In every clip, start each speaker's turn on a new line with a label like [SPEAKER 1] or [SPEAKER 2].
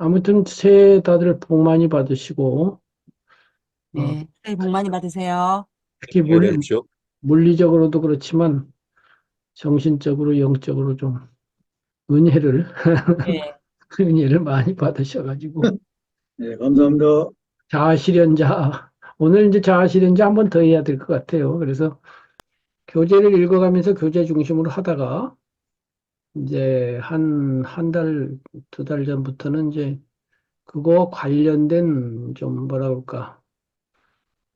[SPEAKER 1] 아무튼 새해 다들 복 많이 받으시고, 어,
[SPEAKER 2] 네, 새해 복 많이 받으세요.
[SPEAKER 1] 특히
[SPEAKER 3] 안녕히 가십시오.
[SPEAKER 1] 물리적으로도 그렇지만 정신적으로, 영적으로 좀 은혜를,
[SPEAKER 2] 네,
[SPEAKER 1] 은혜를 많이 받으셔가지고,
[SPEAKER 3] 네, 감사합니다.
[SPEAKER 1] 자아실현자, 오늘 이제 자아실현자 한 번 더 해야 될 것 같아요. 그래서 교재를 읽어가면서 교재 중심으로 하다가, 이제 한 달, 두 달 전부터는 이제 그거 관련된 좀 뭐라 그럴까,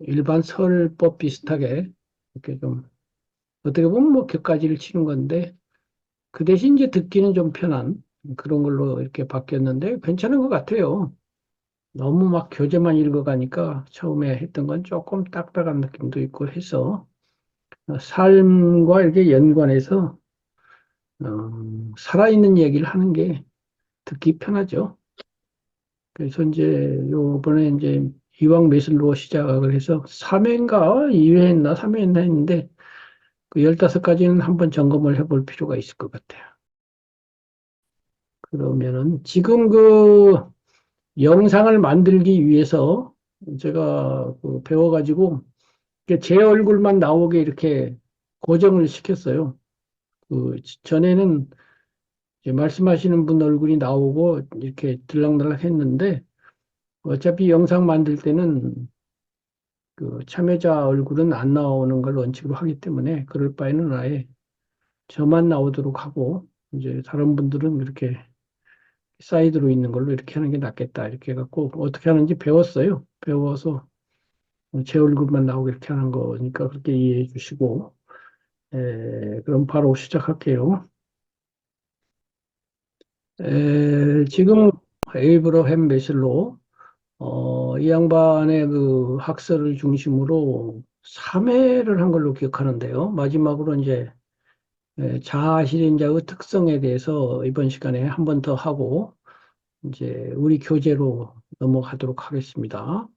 [SPEAKER 1] 일반 설법 비슷하게 이렇게 좀 어떻게 보면 뭐 격가지를 치는 건데 그 대신 이제 듣기는 좀 편한 그런 걸로 이렇게 바뀌었는데 괜찮은 것 같아요. 너무 막 교재만 읽어가니까 처음에 했던 건 조금 딱딱한 느낌도 있고 해서 삶과 이렇게 연관해서 살아있는 얘기를 하는 게 듣기 편하죠. 그래서 이제 요번에 이제 이왕 매슬로 시작을 해서 3회인가 2회 했나 3회 했나 했는데 그 15가지는 한번 점검을 해볼 필요가 있을 것 같아요. 그러면은 지금 그 영상을 만들기 위해서 제가 그 배워가지고 이렇게 제 얼굴만 나오게 이렇게 고정을 시켰어요. 그 전에는 이제 말씀하시는 분 얼굴이 나오고 이렇게 들락날락 했는데 어차피 영상 만들 때는 그 참여자 얼굴은 안 나오는 걸 원칙으로 하기 때문에 그럴 바에는 아예 저만 나오도록 하고 이제 다른 분들은 이렇게 사이드로 있는 걸로 이렇게 하는 게 낫겠다. 이렇게 해갖고 어떻게 하는지 배웠어요. 배워서 제 얼굴만 나오게 이렇게 하는 거니까 그렇게 이해해 주시고, 그럼 바로 시작할게요. 지금 에이브러햄 메슬로, 이 양반의 그 학설을 중심으로 3회를 한 걸로 기억하는데요. 마지막으로 이제 자아실현자의 특성에 대해서 이번 시간에 한 번 더 하고, 이제 우리 교재로 넘어가도록 하겠습니다.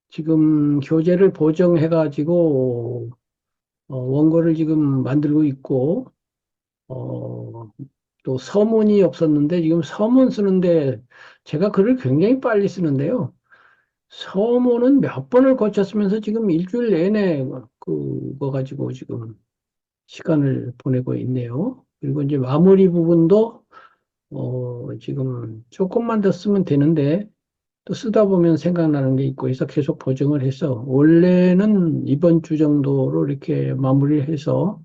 [SPEAKER 1] 지금 교재를 보정해가지고 원고를 지금 만들고 있고 어, 또 서문이 없었는데 지금 서문 쓰는데 제가 글을 굉장히 빨리 쓰는데요. 서문은 몇 번을 거쳤으면서 지금 일주일 내내 그거 가지고 지금 시간을 보내고 있네요. 그리고 이제 마무리 부분도 지금 조금만 더 쓰면 되는데 또 쓰다 보면 생각나는 게 있고 해서 계속 보정을 해서 원래는 이번 주 정도로 이렇게 마무리를 해서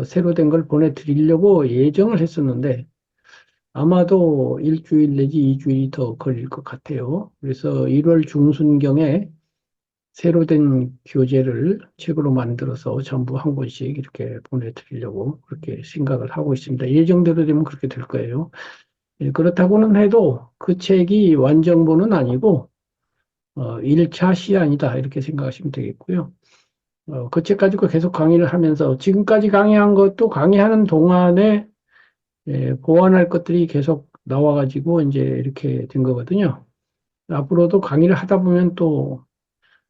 [SPEAKER 1] 새로 된 걸 보내드리려고 예정을 했었는데 아마도 일주일 내지 이주일이 더 걸릴 것 같아요. 그래서 1월 중순경에 새로 된 교재를 책으로 만들어서 전부 한 권씩 이렇게 보내드리려고 그렇게 생각을 하고 있습니다. 예정대로 되면 그렇게 될 거예요. 그렇다고는 해도 그 책이 완성본은 아니고 1차 시안이다 이렇게 생각하시면 되겠고요. 그 책 가지고 계속 강의를 하면서 지금까지 강의한 것도 강의하는 동안에 보완할 것들이 계속 나와가지고 이제 이렇게 된 거거든요. 앞으로도 강의를 하다 보면 또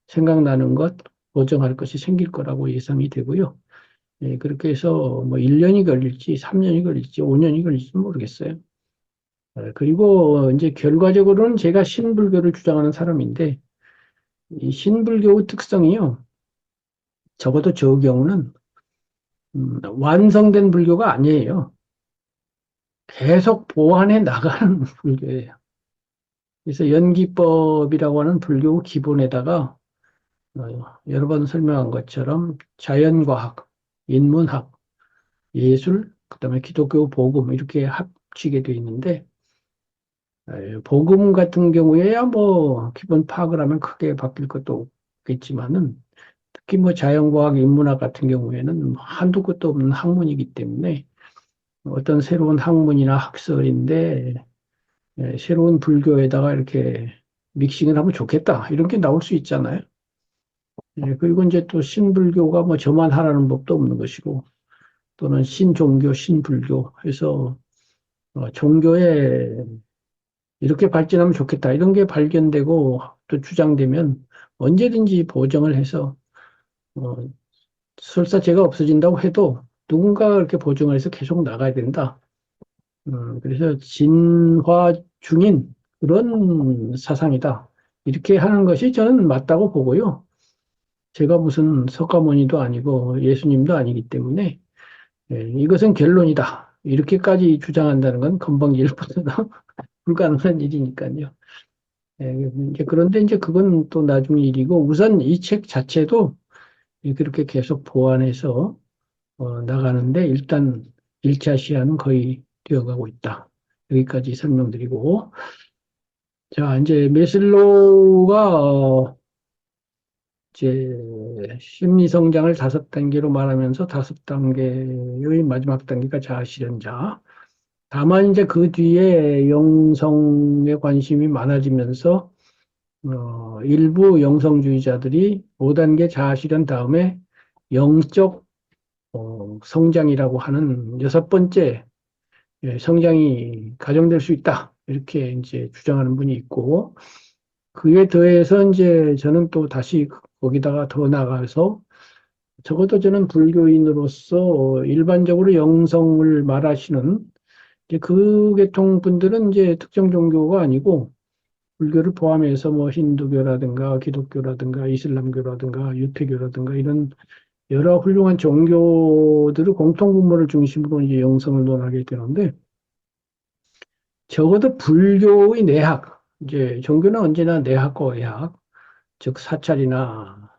[SPEAKER 1] 생각나는 것, 보정할 것이 생길 거라고 예상이 되고요. 그렇게 해서 뭐 1년이 걸릴지, 3년이 걸릴지, 5년이 걸릴지 모르겠어요. 그리고 이제 결과적으로는 제가 신불교를 주장하는 사람인데, 이 신불교의 특성이요. 적어도 저 경우는 완성된 불교가 아니에요. 계속 보완해 나가는 불교예요. 그래서 연기법이라고 하는 불교 기본에다가 여러 번 설명한 것처럼 자연과학, 인문학, 예술, 그다음에 기독교 복음 이렇게 합치게 돼 있는데 복음 같은 경우에야 뭐 기본 파악을 하면 크게 바뀔 것도 없겠지만은 특히 뭐 자연과학, 인문학 같은 경우에는 한두 끝도 없는 학문이기 때문에 어떤 새로운 학문이나 학설인데 새로운 불교에다가 이렇게 믹싱을 하면 좋겠다. 이런 게 나올 수 있잖아요. 그리고 이제 또 신불교가 뭐 저만 하라는 법도 없는 것이고 또는 신종교, 신불교 해서 종교에 이렇게 발전하면 좋겠다. 이런 게 발견되고 또 주장되면 언제든지 보정을 해서 어, 설사 제가 없어진다고 해도 누군가가 이렇게 보정을 해서 계속 나가야 된다. 그래서 진화 중인 그런 사상이다. 이렇게 하는 것이 저는 맞다고 보고요. 제가 무슨 석가모니도 아니고 예수님도 아니기 때문에 이것은 결론이다. 이렇게까지 주장한다는 건 건방질보다도 불가능한 일이니까요. 이제 그런데 이제 그건 또 나중 일이고 우선 이 책 자체도 그렇게 계속 보완해서 나가는데 일단 1차 시야는 거의 되어가고 있다. 여기까지 설명드리고 자 이제 메슬로우가 이제 심리 성장을 5단계로 말하면서 5단계의 마지막 단계가 자아실현자. 다만 이제 그 뒤에 영성에 관심이 많아지면서 일부 영성주의자들이 5단계 자아실현 다음에 영적 성장이라고 하는 6번째 성장이 가정될 수 있다. 이렇게 이제 주장하는 분이 있고 그에 더해서 이제 저는 또 다시 거기다가 더 나가서 적어도 저는 불교인으로서 일반적으로 영성을 말하시는 이제 그 계통 분들은 이제 특정 종교가 아니고 불교를 포함해서 뭐 힌두교라든가 기독교라든가 이슬람교라든가 유태교라든가 이런 여러 훌륭한 종교들의 공통분모를 중심으로 이제 영성을 논하게 되는데 적어도 불교의 내학, 이제 종교는 언제나 내학과 외학, 즉 사찰이나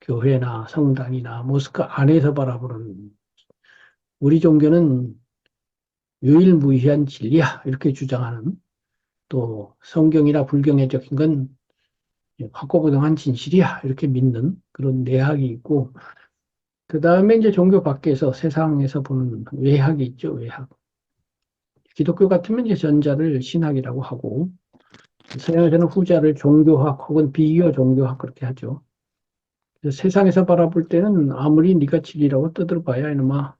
[SPEAKER 1] 교회나 성당이나 모스크 안에서 바라보는 우리 종교는 유일무이한 진리야 이렇게 주장하는 또 성경이나 불경에 적힌 건 확고부동한 진실이야 이렇게 믿는 그런 내학이 있고 그 다음에 이제 종교 밖에서 세상에서 보는 외학이 있죠 외학. 기독교 같으면 이제 전자를 신학이라고 하고 서양에서는 후자를 종교학 혹은 비교 종교학 그렇게 하죠. 그래서 세상에서 바라볼 때는 아무리 네가 진리라고 떠들어봐야 이놈아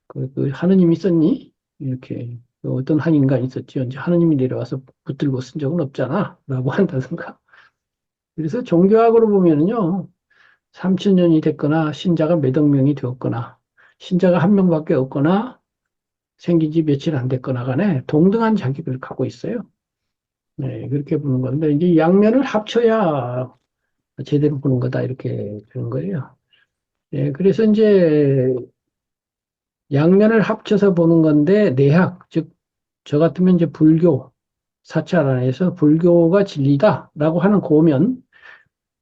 [SPEAKER 1] 그 하느님이 있었니? 이렇게 그 어떤 한인가 있었죠. 이제 하느님이 내려와서 붙들고 쓴 적은 없잖아 라고 한다든가. 그래서 종교학으로 보면은요 3,000년이 됐거나 신자가 몇억 명이 되었거나 신자가 한 명밖에 없거나 생긴 지 며칠 안 됐거나 간에 동등한 자격을 갖고 있어요. 네, 그렇게 보는 건데 이제 양면을 합쳐야 제대로 보는 거다 이렇게 되는 거예요. 예, 그래서 이제 양면을 합쳐서 보는 건데 내학, 즉 저 같으면 이제 불교 사찰 안에서 불교가 진리다라고 하는 고면,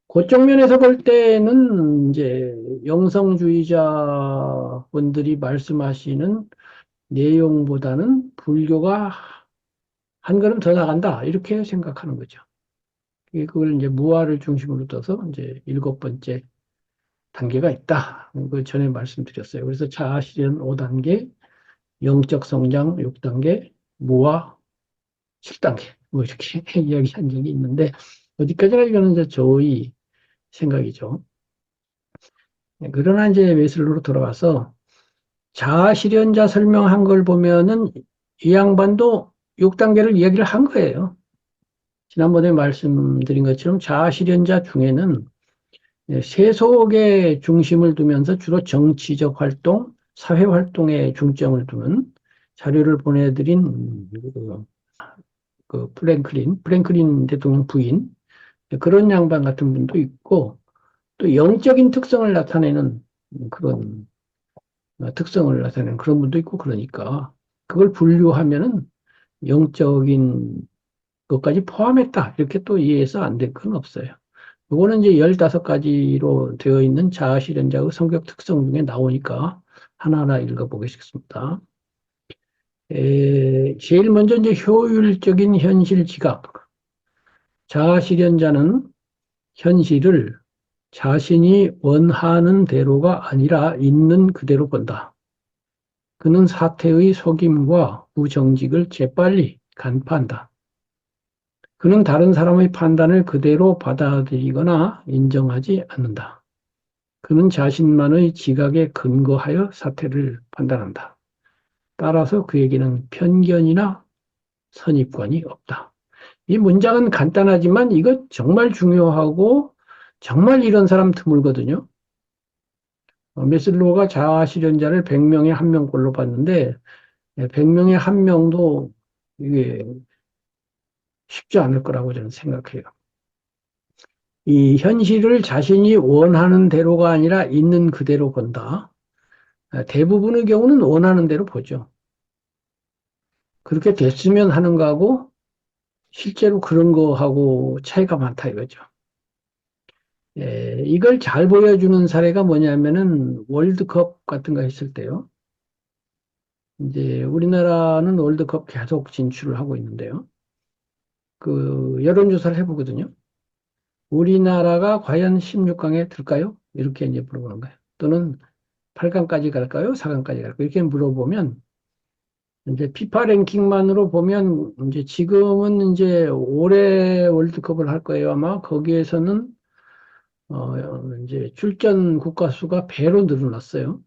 [SPEAKER 1] 그쪽 면에서 볼 때는 이제 영성주의자 분들이 말씀하시는 내용보다는 불교가 한 걸음 더 나간다 이렇게 생각하는 거죠. 그걸 이제 무아를 중심으로 둬서 이제 7번째 단계가 있다. 그 전에 말씀드렸어요. 그래서 자아실현 5단계, 영적 성장 6단계, 무아 7단계 뭐 이렇게 이야기한 적이 있는데 어디까지나 이거는 이제 저의 생각이죠. 그러나 이제 메슬로로 돌아와서 자아실현자 설명한 걸 보면은 이 양반도 6단계를 이야기를 한 거예요. 지난번에 말씀드린 것처럼 자아실현자 중에는 세속에 중심을 두면서 주로 정치적 활동, 사회 활동에 중점을 두는 자료를 보내드린 프랭클린 대통령 부인 그런 양반 같은 분도 있고 또 영적인 특성을 나타내는 그런 특성을 나타내는 그런 분도 있고 그러니까 그걸 분류하면은 영적인 것까지 포함했다 이렇게 또 이해해서 안 될 건 없어요. 이거는 이제 15가지로 되어 있는 자아실현자의 성격 특성 중에 나오니까 하나하나 읽어보겠습니다. 제일 먼저 이제 효율적인 현실 지각. 자아실현자는 현실을 자신이 원하는 대로가 아니라 있는 그대로 본다. 그는 사태의 속임과 부정직을 재빨리 간파한다. 그는 다른 사람의 판단을 그대로 받아들이거나 인정하지 않는다. 그는 자신만의 지각에 근거하여 사태를 판단한다. 따라서 그에게는 편견이나 선입관이 없다. 이 문장은 간단하지만 이거 정말 중요하고 정말 이런 사람 드물거든요. 메슬로우가 자아실현자를 100명에 1명꼴로 봤는데 100명에 1명도 이게 쉽지 않을 거라고 저는 생각해요. 이 현실을 자신이 원하는 대로가 아니라 있는 그대로 본다. 대부분의 경우는 원하는 대로 보죠. 그렇게 됐으면 하는 거하고 실제로 그런 거하고 차이가 많다 이거죠. 이걸 잘 보여주는 사례가 뭐냐면은 월드컵 같은 거 했을 때요. 이제 우리나라는 월드컵 계속 진출을 하고 있는데요. 그 여론조사를 해보거든요. 우리나라가 과연 16강에 들까요? 이렇게 이제 물어보는 거예요. 또는 8강까지 갈까요? 4강까지 갈까요? 이렇게 물어보면 이제 피파 랭킹만으로 보면 이제 지금은 이제 올해 월드컵을 할 거예요. 아마 거기에서는 이제 출전 국가 수가 배로 늘어났어요.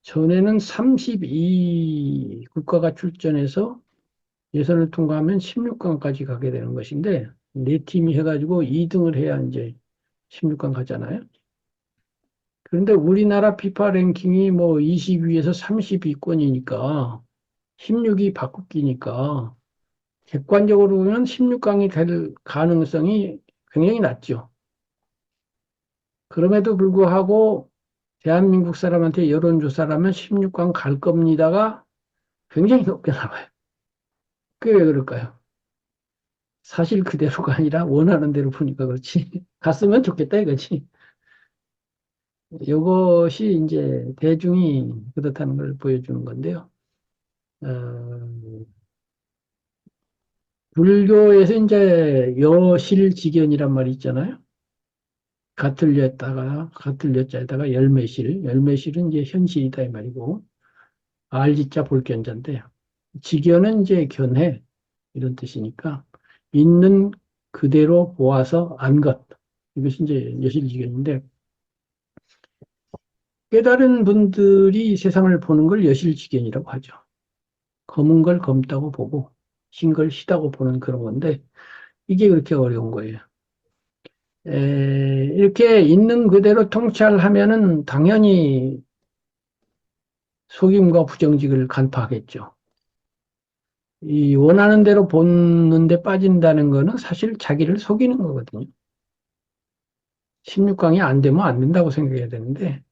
[SPEAKER 1] 전에는 32 국가가 출전해서 예선을 통과하면 16강까지 가게 되는 것인데 네 팀이 해가지고 2등을 해야 이제 16강 가잖아요. 그런데 우리나라 피파 랭킹이 뭐 22에서 30위권이니까 16위 바꾸기니까 객관적으로 보면 16강이 될 가능성이 굉장히 낮죠. 그럼에도 불구하고 대한민국 사람한테 여론조사라면 16강 갈 겁니다가 굉장히 높게 나와요. 그게 왜 그럴까요? 사실 그대로가 아니라 원하는 대로 보니까 그렇지. 갔으면 좋겠다 이거지. 이것이 이제 대중이 그렇다는 걸 보여주는 건데요. 어, 불교에서 이제 여실직연이란 말이 있잖아요. 같을 였다가 같을 여자에다가 열매실, 열매실은 이제 현실이다 이 말이고 알지자 볼견자인데 직연은 이제 견해 이런 뜻이니까 있는 그대로 보아서 안 것. 이것이 이제 여실직연인데 깨달은 분들이 세상을 보는 걸 여실직연이라고 하죠. 검은 걸 검다고 보고 흰 걸 희다고 보는 그런 건데 이게 그렇게 어려운 거예요. 이렇게 있는 그대로 통찰하면은 당연히 속임과 부정직을 간파하겠죠. 이 원하는 대로 보는데 빠진다는 거는 사실 자기를 속이는 거거든요. 16강이 안 되면 안 된다고 생각해야 되는데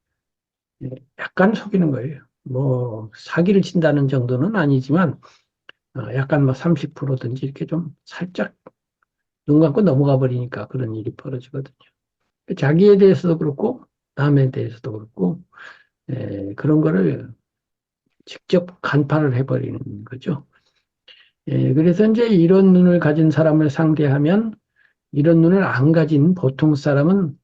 [SPEAKER 1] 약간 속이는 거예요. 뭐 사기를 친다는 정도는 아니지만 약간 뭐 30%든지 이렇게 좀 살짝 눈 감고 넘어가 버리니까 그런 일이 벌어지거든요. 자기에 대해서도 그렇고 남에 대해서도 그렇고 그런 거를 직접 간파를 해버리는 거죠. 그래서 이제 이런 눈을 가진 사람을 상대하면 이런 눈을 안 가진 보통 사람은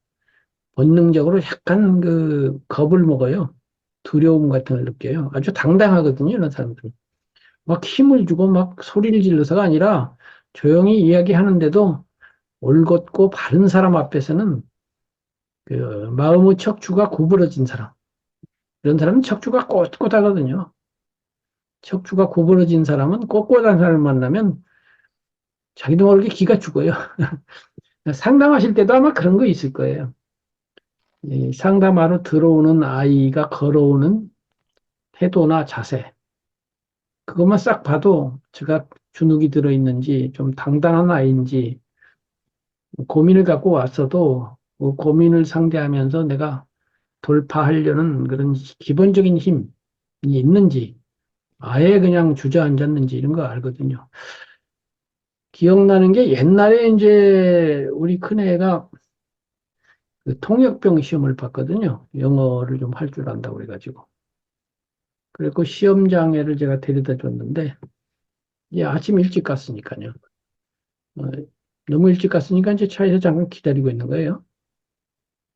[SPEAKER 1] 본능적으로 약간 그 겁을 먹어요. 두려움 같은 걸 느껴요. 아주 당당하거든요, 이런 사람들은. 막 힘을 주고 막 소리를 질러서가 아니라 조용히 이야기하는데도 올곧고 바른 사람 앞에서는 그 마음의 척추가 구부러진 사람. 이런 사람은 척추가 꼿꼿하거든요. 척추가 구부러진 사람은 꼿꼿한 사람을 만나면 자기도 모르게 기가 죽어요. 상담하실 때도 아마 그런 거 있을 거예요. 이 상담하러 들어오는 아이가 걸어오는 태도나 자세. 그것만 싹 봐도 제가 주눅이 들어있는지 좀 당당한 아이인지 고민을 갖고 왔어도 그 고민을 상대하면서 내가 돌파하려는 그런 기본적인 힘이 있는지 아예 그냥 주저앉았는지 이런 거 알거든요. 기억나는 게 옛날에 이제 우리 큰애가 그 통역병 시험을 봤거든요. 영어를 좀 할 줄 안다고 그래가지고. 그래서 시험장애를 제가 데려다 줬는데, 이제 아침 일찍 갔으니까요. 어, 너무 일찍 갔으니까 이제 차에서 잠깐 기다리고 있는 거예요.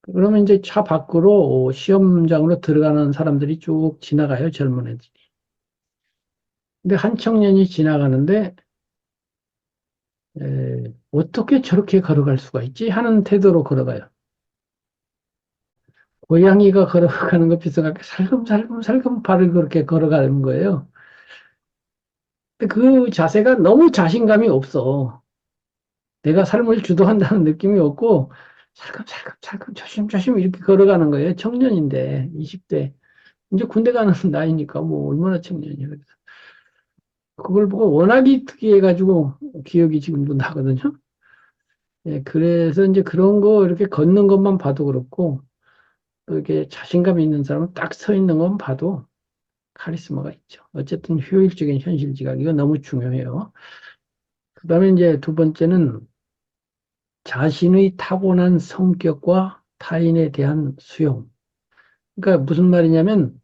[SPEAKER 1] 그러면 이제 차 밖으로 시험장으로 들어가는 사람들이 쭉 지나가요, 젊은 애들이. 근데 한 청년이 지나가는데, 어떻게 저렇게 걸어갈 수가 있지? 하는 태도로 걸어가요. 고양이가 걸어가는 것 비슷하게 살금살금 발을 그렇게 걸어가는 거예요. 근데 그 자세가 너무 자신감이 없어. 내가 삶을 주도한다는 느낌이 없고, 살금살금 조심조심 이렇게 걸어가는 거예요. 청년인데, 20대. 이제 군대 가는 나이니까 뭐 얼마나 청년이야. 그래서 그걸 보고 워낙이 특이해가지고 기억이 지금도 나거든요. 예, 그래서 이제 그런 거 이렇게 걷는 것만 봐도 그렇고, 또 이렇게 자신감 있는 사람은 딱 서 있는 건 봐도 카리스마가 있죠. 어쨌든 효율적인 현실 지각, 이거 너무 중요해요. 그 다음에 이제 두 번째는 자신의 타고난 성격과 타인에 대한 수용. 그러니까 무슨 말이냐면,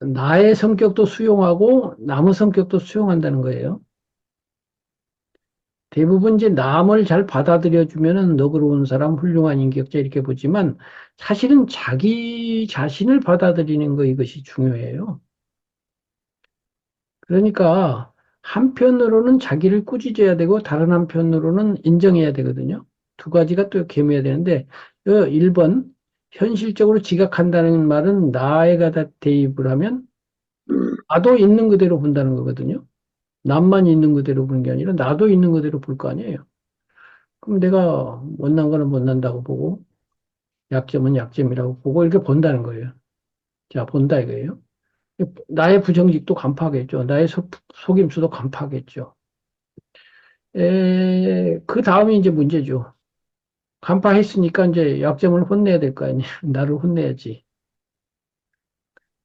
[SPEAKER 1] 나의 성격도 수용하고 남의 성격도 수용한다는 거예요. 대부분 이제 남을 잘 받아들여주면은 너그러운 사람, 훌륭한 인격자 이렇게 보지만 사실은 자기 자신을 받아들이는 거 이것이 중요해요. 그러니까 한편으로는 자기를 꾸짖어야 되고 다른 한편으로는 인정해야 되거든요. 두 가지가 또 겸해야 되는데 1번 현실적으로 지각한다는 말은 나에 가다 대입을 하면 나도 있는 그대로 본다는 거거든요. 남만 있는 그대로 보는 게 아니라 나도 있는 그대로 볼 거 아니에요. 그럼 내가 못난 거는 못난다고 보고 약점은 약점이라고 보고 이렇게 본다는 거예요. 자, 본다 이거예요. 나의 부정직도 간파하겠죠. 나의 속임수도 간파하겠죠. 그 다음이 이제 문제죠. 간파했으니까 이제 약점을 혼내야 될 거 아니에요. 나를 혼내야지.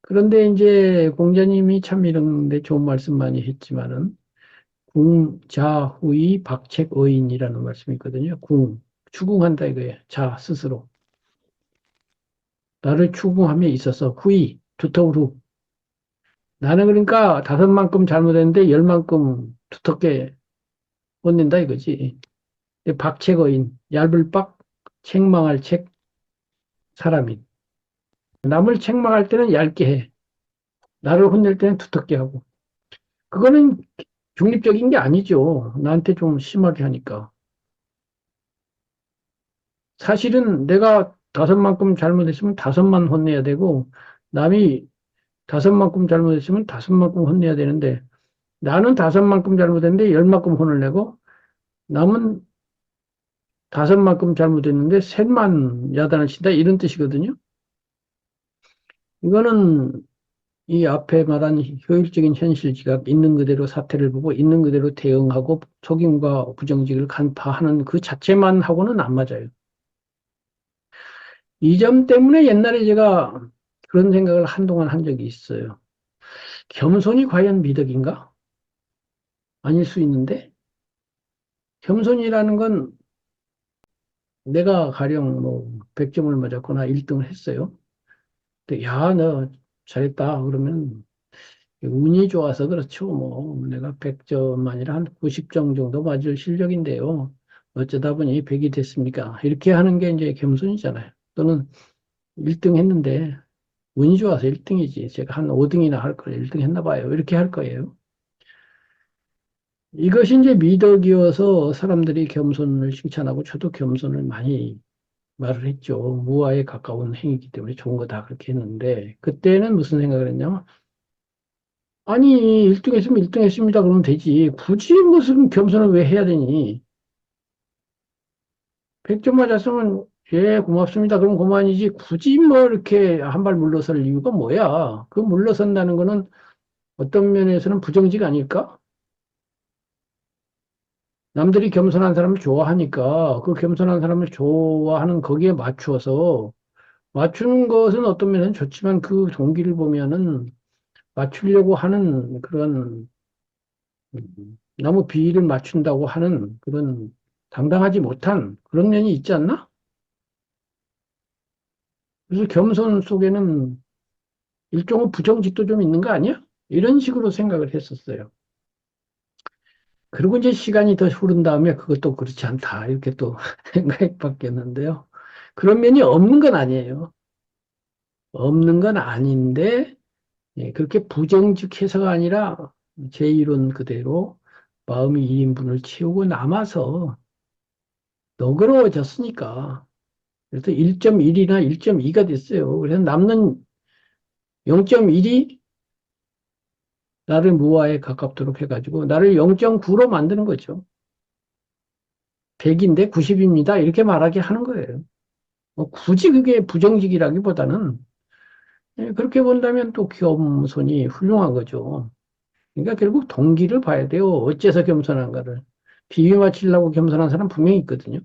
[SPEAKER 1] 그런데 이제 공자님이 참 이런데 좋은 말씀 많이 했지만은 궁자후이 박책어인이라는 말씀이 있거든요. 추궁한다 이거예요. 자 스스로. 나를 추궁함에 있어서 후이, 두터울 후. 나는 그러니까 5만큼 잘못했는데 10만큼 두텁게 혼낸다 이거지. 박책어인, 얇을 박, 책망할 책, 사람인. 남을 책망할 때는 얇게 해. 나를 혼낼 때는 두텁게 하고. 그거는 중립적인 게 아니죠. 나한테 좀 심하게 하니까. 사실은 내가 5만큼 잘못했으면 5만 혼내야 되고, 남이 5만큼 잘못했으면 5만큼 혼내야 되는데, 나는 5만큼 잘못했는데 10만큼 혼을 내고, 남은 5만큼 잘못했는데 셋만 야단을 친다 이런 뜻이거든요. 이거는 이 앞에 말한 효율적인 현실 지각, 있는 그대로 사태를 보고 있는 그대로 대응하고 속임과 부정직을 간파하는 그 자체만 하고는 안 맞아요. 이 점 때문에 옛날에 제가 그런 생각을 한동안 한 적이 있어요. 겸손이 과연 미덕인가? 아닐 수 있는데, 겸손이라는 건 내가 가령 뭐 100점을 맞았거나 1등을 했어요. 근데 야, 너 잘했다. 그러면 운이 좋아서 그렇죠. 뭐 내가 100점 아니라 한 90점 정도 맞을 실력인데요. 어쩌다 보니 100이 됐습니까? 이렇게 하는 게 이제 겸손이잖아요. 또는 1등 했는데 운이 좋아서 1등이지. 제가 한 5등이나 할 걸 1등 했나 봐요. 이렇게 할 거예요. 이것이 이제 미덕이어서 사람들이 겸손을 칭찬하고 저도 겸손을 많이 말을 했죠. 무아에 가까운 행위이기 때문에 좋은 거다 그렇게 했는데 그때는 무슨 생각을 했냐면 아니 1등 했으면 1등 했습니다 그러면 되지. 굳이 무슨 겸손을 왜 해야 되니? 100점 맞았으면 예 고맙습니다 그럼 그만이지 굳이 뭐 이렇게 한 발 물러설 이유가 뭐야? 그 물러선다는 거는 어떤 면에서는 부정직 아닐까? 남들이 겸손한 사람을 좋아하니까 그 겸손한 사람을 좋아하는 거기에 맞추어서 맞추는 것은 어떤 면에는 좋지만 그 동기를 보면은 맞추려고 하는 그런 너무 비위를 맞춘다고 하는 그런 당당하지 못한 그런 면이 있지 않나? 그래서 겸손 속에는 일종의 부정직도 좀 있는 거 아니야? 이런 식으로 생각을 했었어요. 그리고 이제 시간이 더 흐른 다음에 그것도 그렇지 않다. 이렇게 또 생각이 바뀌었는데요. 그런 면이 없는 건 아니에요. 없는 건 아닌데, 예, 그렇게 부정직해서가 아니라 제 이론 그대로 마음이 2인분을 채우고 남아서 너그러워졌으니까. 그래서 1.1이나 1.2가 됐어요. 그래서 남는 0.1이 나를 무아에 가깝도록 해가지고 나를 0.9로 만드는 거죠. 100인데 90입니다. 이렇게 말하게 하는 거예요. 뭐 굳이 그게 부정직이라기보다는 예, 그렇게 본다면 또 겸손이 훌륭한 거죠. 그러니까 결국 동기를 봐야 돼요. 어째서 겸손한가를. 비위 맞추려고 겸손한 사람 분명히 있거든요.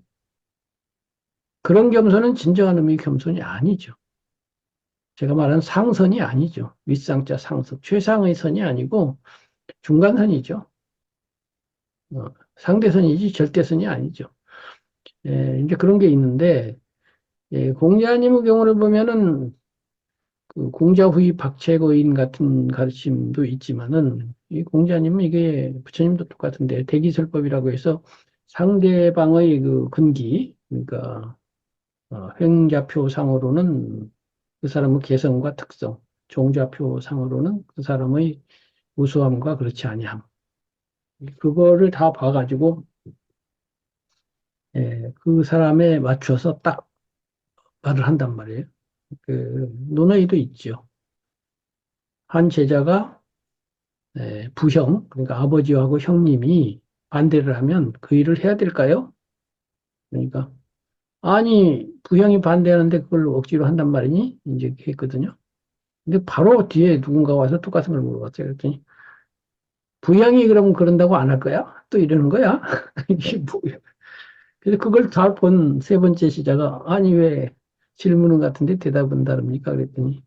[SPEAKER 1] 그런 겸손은 진정한 의미의 겸손이 아니죠. 제가 말하는 상선이 아니죠. 윗상자 상선. 최상의 선이 아니고 중간선이죠. 어, 상대선이지 절대선이 아니죠. 이제 그런 게 있는데, 공자님의 경우를 보면은 그 공자 후이 박채거인 같은 가르침도 있지만은 이 공자님은 이게 부처님도 똑같은데 대기설법이라고 해서 상대방의 그 근기, 그러니까 횡자표상으로는 그 사람의 개성과 특성, 종자표상으로는 그 사람의 우수함과 그렇지 아니함. 그거를 다 봐가지고 그 사람에 맞춰서 딱 말을 한단 말이에요. 그 논어에도 있죠. 한 제자가 부형, 그러니까 아버지하고 형님이 반대를 하면 그 일을 해야 될까요? 그러니까 아니 부형이 반대하는데 그걸 억지로 한단 말이니? 이제 했거든요. 근데 바로 뒤에 누군가 와서 똑같은 걸 물어봤어요. 그랬더니 부양이 그러면 그런다고 안 할 거야? 또 이러는 거야? 이게 뭐야? 그래서 그걸 다 본 세 번째 시자가 아니 왜 질문은 같은데 대답은 다릅니까? 그랬더니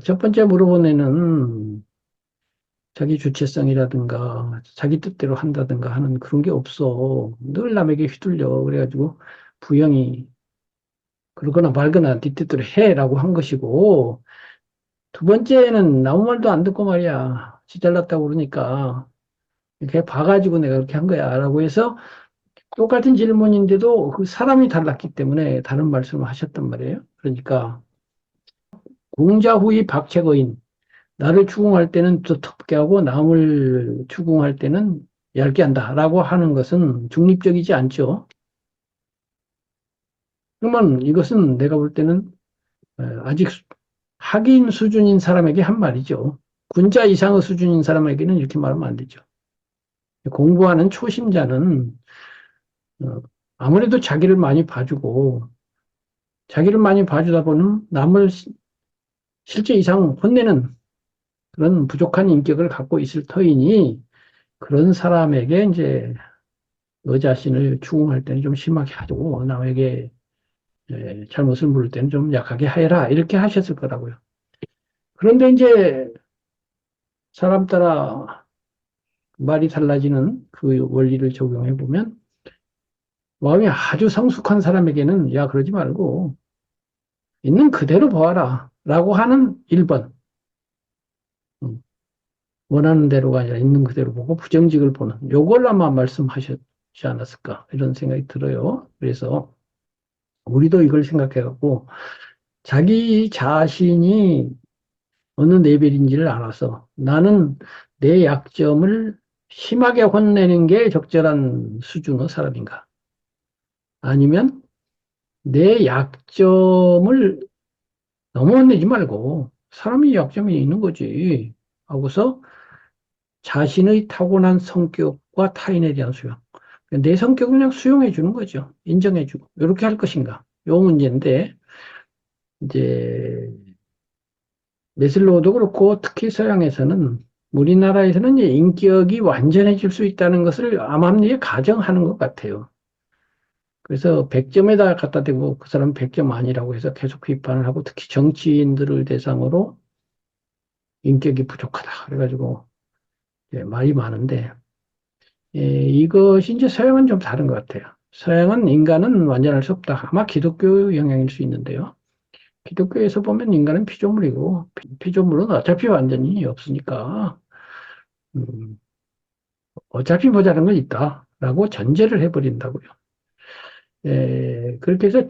[SPEAKER 1] 첫 번째 물어본 애는 자기 주체성이라든가 자기 뜻대로 한다든가 하는 그런 게 없어. 늘 남에게 휘둘려. 그래가지고 부양이 그러거나 말거나 네 뜻대로 해라고 한 것이고 두 번째는 아무 말도 안 듣고 말이야. 지 잘났다고 그러니까 이렇게 봐가지고 내가 그렇게 한 거야. 라고 해서 똑같은 질문인데도 그 사람이 달랐기 때문에 다른 말씀을 하셨단 말이에요. 그러니까 공자후이 박채거인 나를 추궁할 때는 두텁게 하고 남을 추궁할 때는 얇게 한다라고 하는 것은 중립적이지 않죠. 그러면 이것은 내가 볼 때는 아직 학인 수준인 사람에게 한 말이죠. 군자 이상의 수준인 사람에게는 이렇게 말하면 안 되죠. 공부하는 초심자는 어, 아무래도 자기를 많이 봐주고 자기를 많이 봐주다 보면 남을 실제 이상 혼내는 그런 부족한 인격을 갖고 있을 터이니 그런 사람에게 이제 너 자신을 추궁할 때는 좀 심하게 하고 남에게 잘못을 물을 때는 좀 약하게 해라 이렇게 하셨을 거라고요. 그런데 이제 사람 따라 말이 달라지는 그 원리를 적용해 보면 마음이 아주 성숙한 사람에게는 야 그러지 말고 있는 그대로 보아라 라고 하는 1번 원하는 대로가 아니라 있는 그대로 보고 부정직을 보는 요걸 아마 말씀하셨지 않았을까 이런 생각이 들어요. 그래서 우리도 이걸 생각해갖고 자기 자신이 어느 레벨인지를 알아서 나는 내 약점을 심하게 혼내는 게 적절한 수준의 사람인가? 아니면 내 약점을 너무 혼내지 말고 사람이 약점이 있는 거지. 하고서 자신의 타고난 성격과 타인에 대한 수용. 내 성격을 그냥 수용해 주는 거죠. 인정해 주고. 이렇게 할 것인가? 요 문제인데, 이제, 메슬로우도 그렇고, 특히 서양에서는, 우리나라에서는 이제 인격이 완전해질 수 있다는 것을 암암리에 가정하는 것 같아요. 그래서 100점에다 갖다 대고 그 사람 100점 아니라고 해서 계속 비판을 하고, 특히 정치인들을 대상으로 인격이 부족하다. 그래가지고, 말이 많은데, 이것이 이제 서양은 좀 다른 것 같아요. 서양은 인간은 완전할 수 없다. 아마 기독교 영향일 수 있는데요. 기독교에서 보면 인간은 피조물이고, 피조물은 어차피 완전히 없으니까, 음, 어차피 모자란 건 있다라고 전제를 해버린다고요. 그렇게 해서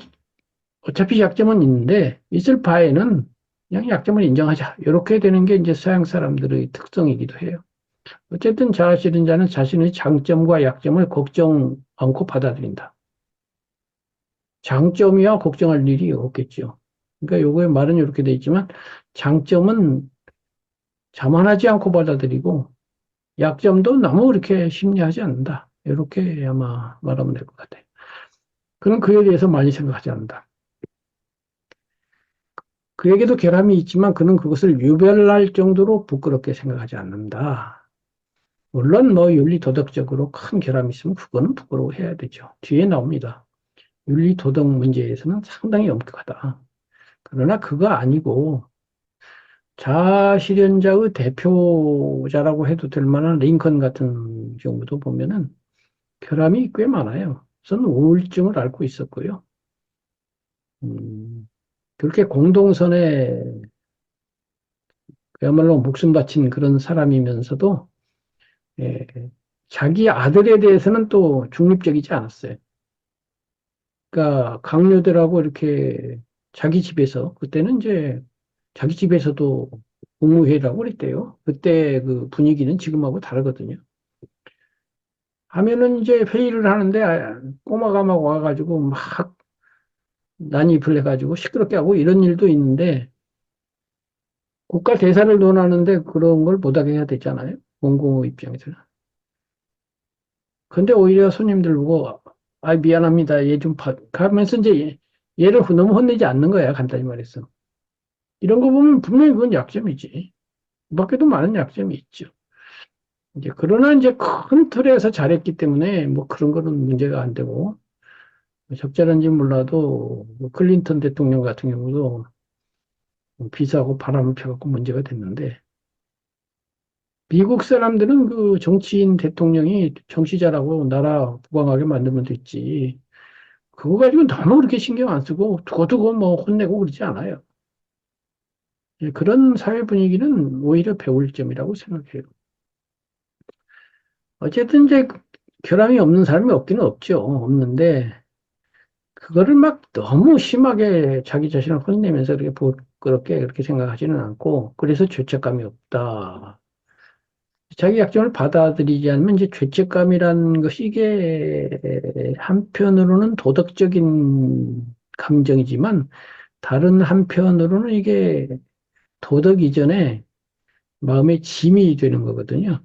[SPEAKER 1] 어차피 약점은 있는데, 있을 바에는 그냥 약점을 인정하자. 이렇게 되는 게 이제 서양 사람들의 특성이기도 해요. 어쨌든 자아실현 자는 자신의 장점과 약점을 걱정 않고 받아들인다. 장점이야 걱정할 일이 없겠죠. 그러니까 요거의 말은 이렇게 돼 있지만 장점은 자만하지 않고 받아들이고 약점도 너무 그렇게 심리하지 않는다. 이렇게 아마 말하면 될 것 같아요. 그는 그에 대해서 많이 생각하지 않는다. 그에게도 결함이 있지만 그는 그것을 유별날 정도로 부끄럽게 생각하지 않는다. 물론 뭐 윤리 도덕적으로 큰 결함이 있으면 그거는 부끄러워해야 되죠. 뒤에 나옵니다. 윤리 도덕 문제에서는 상당히 엄격하다. 그러나 그거 아니고 자아실현자의 대표자라고 해도 될 만한 링컨 같은 경우도 보면은 결함이 꽤 많아요. 저는 우울증을 앓고 있었고요. 그렇게 공동선에 그야말로 목숨 바친 그런 사람이면서도 예, 자기 아들에 대해서는 또 중립적이지 않았어요. 그러니까 강요들하고 이렇게 자기 집에서 그때는 이제 자기 집에서도 국무회의라고 그랬대요. 그때 그 분위기는 지금하고 다르거든요. 하면은 이제 회의를 하는데 꼬마가 막 와가지고 막 난입을 해가지고 시끄럽게 하고 이런 일도 있는데 국가 대사를 논하는데 그런 걸 못하게 해야 되잖아요. 공공의 입장에서는. 근데 오히려 손님들 보고 미안합니다. 얘 좀 가면서 이제 얘를 너무 혼내지 않는 거야. 간단히 말해서. 이런 거 보면 분명히 그건 약점이지. 그 밖에도 많은 약점이 있죠. 이제 그러나 이제 큰 틀에서 잘했기 때문에 뭐 그런 거는 문제가 안 되고 적절한지 몰라도 뭐 클린턴 대통령 같은 경우도 비서하고 바람을 펴갖고 문제가 됐는데 미국 사람들은 그 정치인 대통령이 정치자라고 나라 부강하게 만들면 됐지. 그거 가지고 너무 그렇게 신경 안 쓰고 두고두고 뭐 혼내고 그러지 않아요. 예, 그런 사회 분위기는 오히려 배울 점이라고 생각해요. 어쨌든 이제 결함이 없는 사람이 없기는 없죠. 없는데 그거를 막 너무 심하게 자기 자신을 혼내면서 그렇게 부끄럽게 그렇게 생각하지는 않고 그래서 죄책감이 없다. 자기 약점을 받아들이지 않으면 이제 죄책감이라는 것이 이게 한편으로는 도덕적인 감정이지만 다른 한편으로는 이게 도덕 이전에 마음의 짐이 되는 거거든요.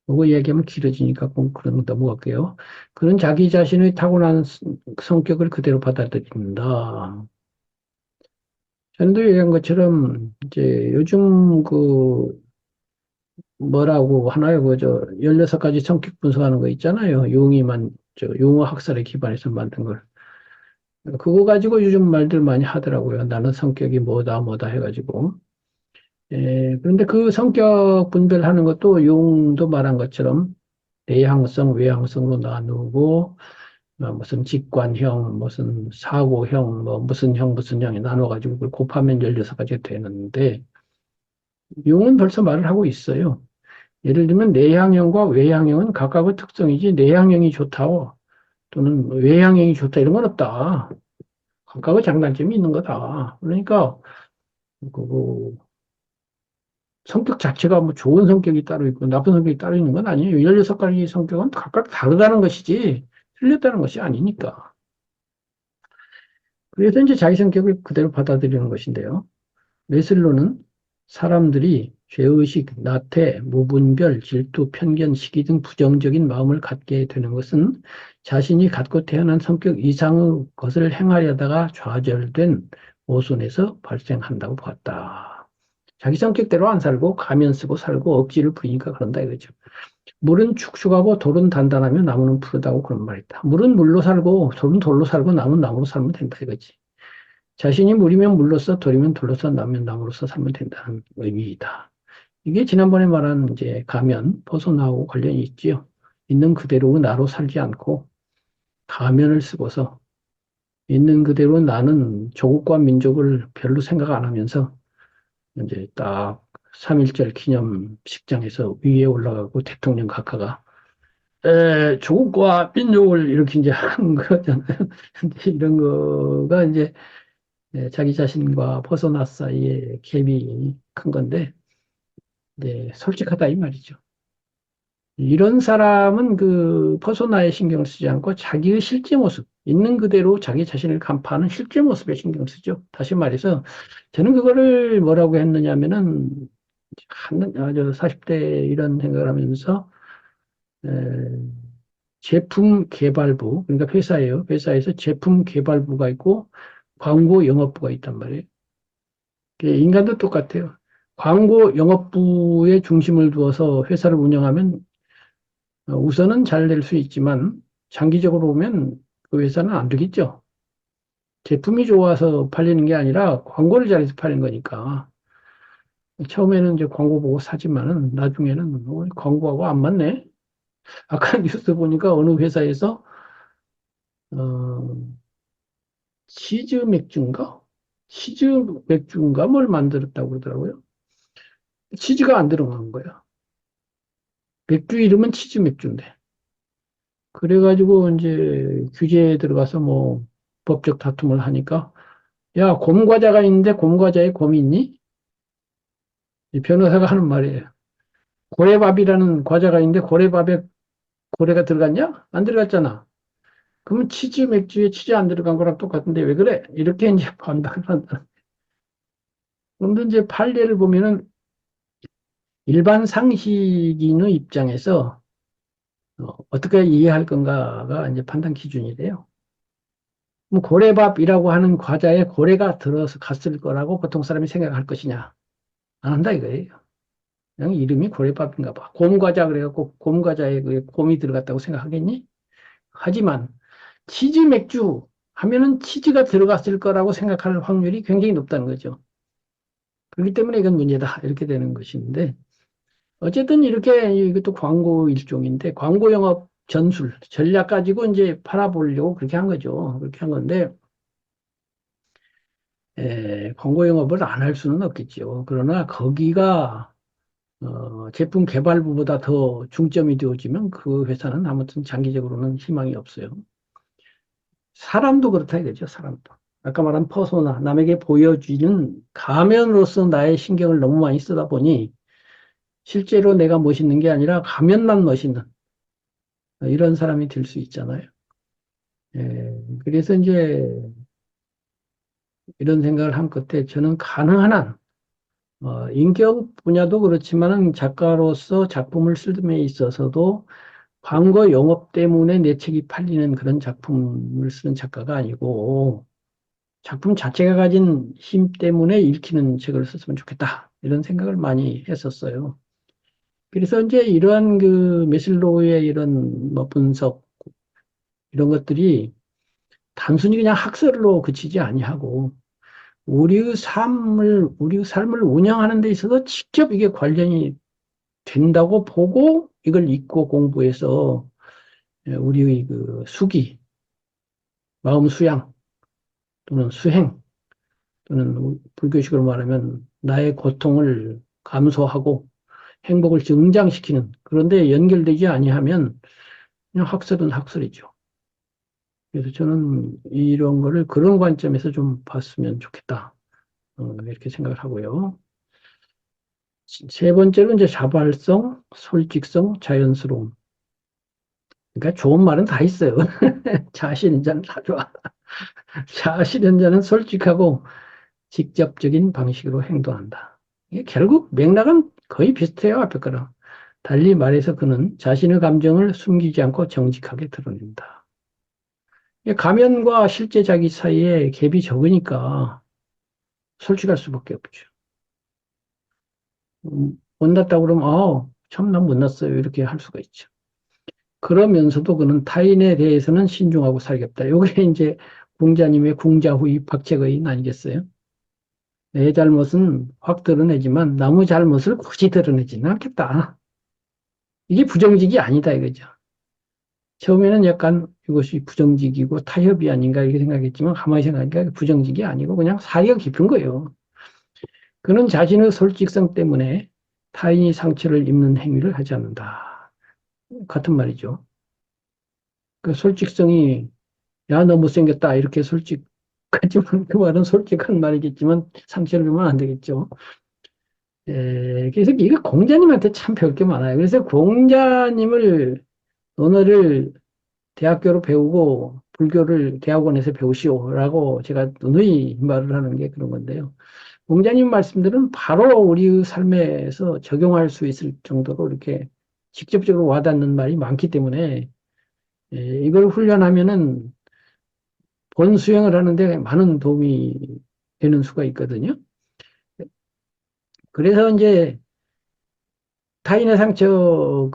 [SPEAKER 1] 그거 얘기하면 길어지니까 꼭 그런 거 넘어갈게요. 그런 자기 자신의 타고난 성격을 그대로 받아들인다. 전도 얘기한 것처럼 이제 요즘 그 뭐라고 하나요? 그저 16가지 성격 분석하는 거 있잖아요. 용의만 저 용어 학설에 기반해서 만든 걸. 그거 가지고 요즘 말들 많이 하더라고요. 나는 성격이 뭐다 뭐다 해가지고. 그런데 그 성격 분별하는 것도 용도 말한 것처럼 내향성, 외향성으로 나누고 무슨 직관형, 무슨 사고형, 뭐 무슨 형이 나눠가지고 그걸 곱하면 16가지가 되는데 용은 벌써 말을 하고 있어요. 예를 들면 내향형과 외향형은 각각의 특성이지 내향형이 좋다고 또는 외향형이 좋다 이런 건 없다. 각각의 장단점이 있는 거다. 그러니까 그 성격 자체가 뭐 좋은 성격이 따로 있고 나쁜 성격이 따로 있는 건 아니에요. 16가지 성격은 각각 다르다는 것이지 틀렸다는 것이 아니니까. 그래서 이제 자기 성격을 그대로 받아들이는 것인데요. 메슬로는 사람들이 죄의식, 나태, 무분별, 질투, 편견, 시기 등 부정적인 마음을 갖게 되는 것은 자신이 갖고 태어난 성격 이상의 것을 행하려다가 좌절된 모순에서 발생한다고 보았다. 자기 성격대로 안 살고 가면 쓰고 살고 억지를 부리니까 그런다 이거죠. 물은 축축하고 돌은 단단하며 나무는 푸르다고 그런 말이다. 물은 물로 살고 돌은 돌로 살고 나무는 나무로 살면 된다 이거지. 자신이 물이면 물로서 돌이면 돌로서 나면 나무로서 살면 된다는 의미이다. 이게 지난번에 말한 이제 가면, 벗어나고 관련이 있지요. 있는 그대로 나로 살지 않고 가면을 쓰고서 있는 그대로 나는 조국과 민족을 별로 생각 안 하면서 이제 딱 3.1절 기념식장에서 위에 올라가고 대통령 각하가 조국과 민족을 이렇게 이제 하는 거잖아요. 근데 이런 거가 이제 자기 자신과 벗어나 사이의 갭이 큰 건데, 이제 솔직하다 이 말이죠. 이런 사람은 그 벗어나의 신경을 쓰지 않고 자기의 실제 모습, 있는 그대로 자기 자신을 간파하는 실제 모습에 신경을 쓰죠. 다시 말해서 저는 그거를 뭐라고 했느냐면은 저 40대 이런 생각을 하면서 에, 제품 개발부, 그러니까 회사예요. 회사에서 제품 개발부가 있고 광고 영업부가 있단 말이에요. 인간도 똑같아요. 광고 영업부에 중심을 두어서 회사를 운영하면 우선은 잘 될 수 있지만 장기적으로 보면 그 회사는 안 되겠죠. 제품이 좋아서 팔리는 게 아니라 광고를 잘해서 팔린 거니까. 처음에는 이제 광고 보고 사지만은 나중에는 광고하고 안 맞네. 아까 뉴스 보니까 어느 회사에서 어, 치즈 맥주인가? 치즈 맥주인가 뭘 만들었다고 그러더라고요. 치즈가 안 들어간 거야. 맥주 이름은 치즈 맥주인데. 그래가지고 이제 규제에 들어가서 뭐 법적 다툼을 하니까 야, 곰과자가 있는데 곰과자에 곰이 있니? 이 변호사가 하는 말이에요. 고래밥이라는 과자가 있는데 고래밥에 고래가 들어갔냐? 안 들어갔잖아. 그러면 치즈 맥주에 치즈 안 들어간 거랑 똑같은데 왜 그래? 이렇게 이제 반박을 한다. 그런데 이제 판례를 보면은 일반 상식인의 입장에서 어떻게 이해할 건가가 이제 판단 기준이래요. 그럼 고래밥이라고 하는 과자에 고래가 들어서 갔을 거라고 보통 사람이 생각할 것이냐? 안 한다 이거예요. 그냥 이름이 고래밥인가 봐. 곰과자 그래갖고 곰과자에 그 곰이 들어갔다고 생각하겠니? 하지만 치즈 맥주 하면은 치즈가 들어갔을 거라고 생각할 확률이 굉장히 높다는 거죠. 그렇기 때문에 이건 문제다. 이렇게 되는 것인데 어쨌든 이렇게 이것도 광고 일종인데 광고 영업 전술, 전략 가지고 이제 팔아보려고 그렇게 한 거죠. 그렇게 한 건데 광고 영업을 안 할 수는 없겠죠. 그러나 거기가 제품 개발부보다 더 중점이 되어지면 그 회사는 아무튼 장기적으로는 희망이 없어요. 사람도 그렇다 이거죠, 사람도. 아까 말한 퍼소나, 남에게 보여주는 가면으로서 나의 신경을 너무 많이 쓰다 보니 실제로 내가 멋있는 게 아니라 가면만 멋있는 이런 사람이 될 수 있잖아요. 그래서 이제 이런 생각을 한 끝에 저는 가능한 한 인격 분야도 그렇지만은 작가로서 작품을 쓸 데 있어서도 광고 영업 때문에 내 책이 팔리는 그런 작품을 쓰는 작가가 아니고 작품 자체가 가진 힘 때문에 읽히는 책을 썼으면 좋겠다. 이런 생각을 많이 했었어요. 그래서 이제 이러한 그 메슬로우의 이런 뭐 분석 이런 것들이 단순히 그냥 학설로 그치지 아니하고 우리의 삶을 운영하는 데 있어서 직접 이게 관련이 된다고 보고 이걸 읽고 공부해서 우리의 그 수기, 마음 수양 또는 수행 또는 불교식으로 말하면 나의 고통을 감소하고 행복을 증장시키는 그런데 연결되지 아니하면 그냥 학설은 학설이죠. 그래서 저는 이런 거를 그런 관점에서 좀 봤으면 좋겠다. 이렇게 생각을 하고요. 세 번째로 이제 자발성, 솔직성, 자연스러움. 그러니까 좋은 말은 다 있어요. 자아실현자는 다 좋아. 자아실현자는 솔직하고 직접적인 방식으로 행동한다. 이게 결국 맥락은 거의 비슷해요, 앞에 거랑. 달리 말해서 그는 자신의 감정을 숨기지 않고 정직하게 드러낸다. 가면과 실제 자기 사이에 갭이 적으니까 솔직할 수밖에 없죠. 못났다고 그러면, 참, 난 못났어요. 이렇게 할 수가 있죠. 그러면서도 그는 타인에 대해서는 신중하고 살겠다. 요게 이제 궁자님의 궁자후이 박제거인 아니겠어요? 내 잘못은 확 드러내지만 남의 잘못을 굳이 드러내지는 않겠다. 이게 부정직이 아니다 이거죠. 처음에는 약간 이것이 부정직이고 타협이 아닌가 이렇게 생각했지만 가만히 생각하니까 부정직이 아니고 그냥 사이가 깊은 거예요. 그는 자신의 솔직성 때문에 타인이 상처를 입는 행위를 하지 않는다. 같은 말이죠. 그 솔직성이 야, 너 못생겼다. 이렇게 솔직하지만 그 말은 솔직한 말이겠지만 상처를 주면 안 되겠죠. 그래서 이거 공자님한테 참 배울 게 많아요. 그래서 공자님을 언어를 대학교로 배우고 불교를 대학원에서 배우시오라고 제가 누누이 말을 하는 게 그런 건데요. 공자님 말씀들은 바로 우리 삶에서 적용할 수 있을 정도로 이렇게 직접적으로 와닿는 말이 많기 때문에 이걸 훈련하면은 본 수행을 하는데 많은 도움이 되는 수가 있거든요. 그래서 이제 타인의 상처,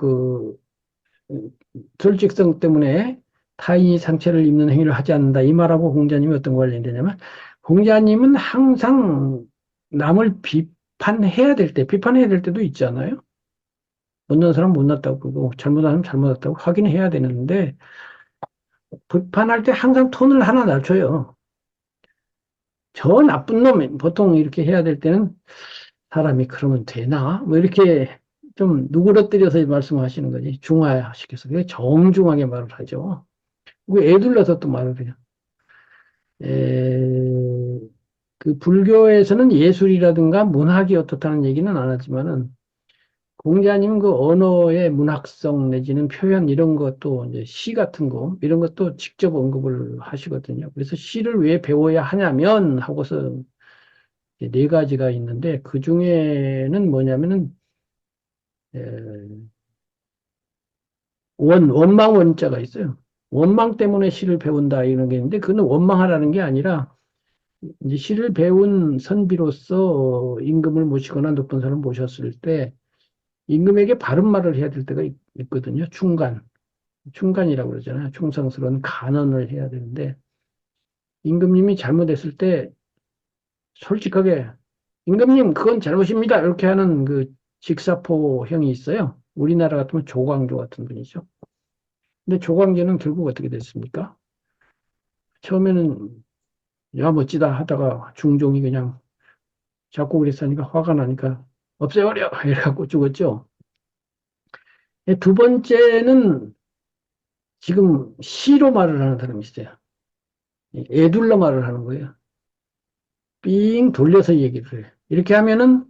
[SPEAKER 1] 솔직성 때문에 타인이 상처를 입는 행위를 하지 않는다. 이 말하고 공자님이 어떤 관련되냐면, 공자님은 항상 남을 비판해야 될 때, 비판해야 될 때도 있잖아요. 못난 사람 못났다고 그러고, 잘못한 사람 잘못했다고 확인해야 되는데, 비판할 때 항상 톤을 하나 낮춰요. 저 나쁜 놈, 보통 이렇게 해야 될 때는 사람이 그러면 되나? 뭐 이렇게 좀 누그러뜨려서 말씀하시는 거지. 중화시켜서. 그게 정중하게 말을 하죠. 그 애둘러서 또 말을 해요. 에, 그 불교에서는 예술이라든가 문학이 어떻다는 얘기는 안 하지만은 공자님은 그 언어의 문학성 내지는 표현 이런 것도 이제 시 같은 거 이런 것도 직접 언급을 하시거든요. 그래서 시를 왜 배워야 하냐면 하고서 이제 네 가지가 있는데 그 중에는 뭐냐면은 에, 원망 원자가 있어요. 원망 때문에 시를 배운다 이런 게 있는데 그건 원망하라는 게 아니라 이제 시를 배운 선비로서 임금을 모시거나 높은 사람 모셨을 때 임금에게 바른 말을 해야 될 때가 있거든요. 충간이라고 그러잖아요. 충성스러운 간언을 해야 되는데 임금님이 잘못했을 때 솔직하게 임금님 그건 잘못입니다. 이렇게 하는 그 직사포형이 있어요. 우리나라 같으면 조광조 같은 분이죠. 근데 조광조는 결국 어떻게 됐습니까? 처음에는 야 멋지다 하다가 중종이 그냥 자꾸 그랬으니까 화가 나니까 없애버려 이래갖고 죽었죠. 두 번째는 지금 시로 말을 하는 사람이 있어요. 애둘러 말을 하는 거예요. 삥 돌려서 얘기를 해요. 이렇게 하면은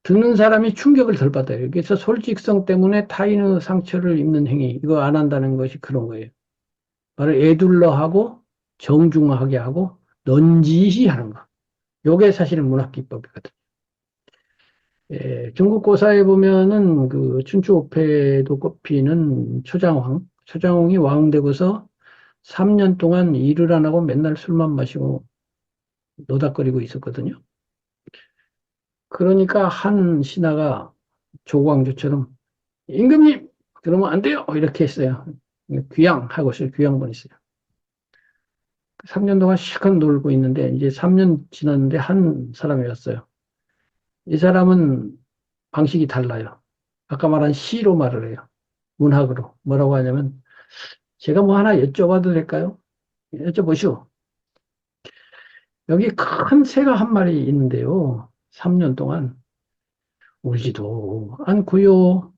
[SPEAKER 1] 듣는 사람이 충격을 덜 받아요. 그래서 솔직성 때문에 타인의 상처를 입는 행위, 이거 안 한다는 것이 그런 거예요. 말을 애둘러 하고 정중하게 하고 넌지시 하는 거. 요게 사실은 문학기법이거든. 예, 중국 고사에 보면은 그 춘추오패도 꼽히는 초장왕이 왕 되고서 3년 동안 일을 안 하고 맨날 술만 마시고 노닥거리고 있었거든요. 그러니까 한 신하가 조광조처럼 임금님 그러면 안 돼요 이렇게 했어요. 귀양하고 있어요. 귀양본 있어요. 3년 동안 실컷 놀고 있는데 이제 3년 지났는데 한 사람이 왔어요. 이 사람은 방식이 달라요. 아까 말한 시로 말을 해요. 문학으로 뭐라고 하냐면 제가 뭐 하나 여쭤봐도 될까요? 여쭤보시오. 여기 큰 새가 한 마리 있는데요. 3년 동안 울지도 않고요.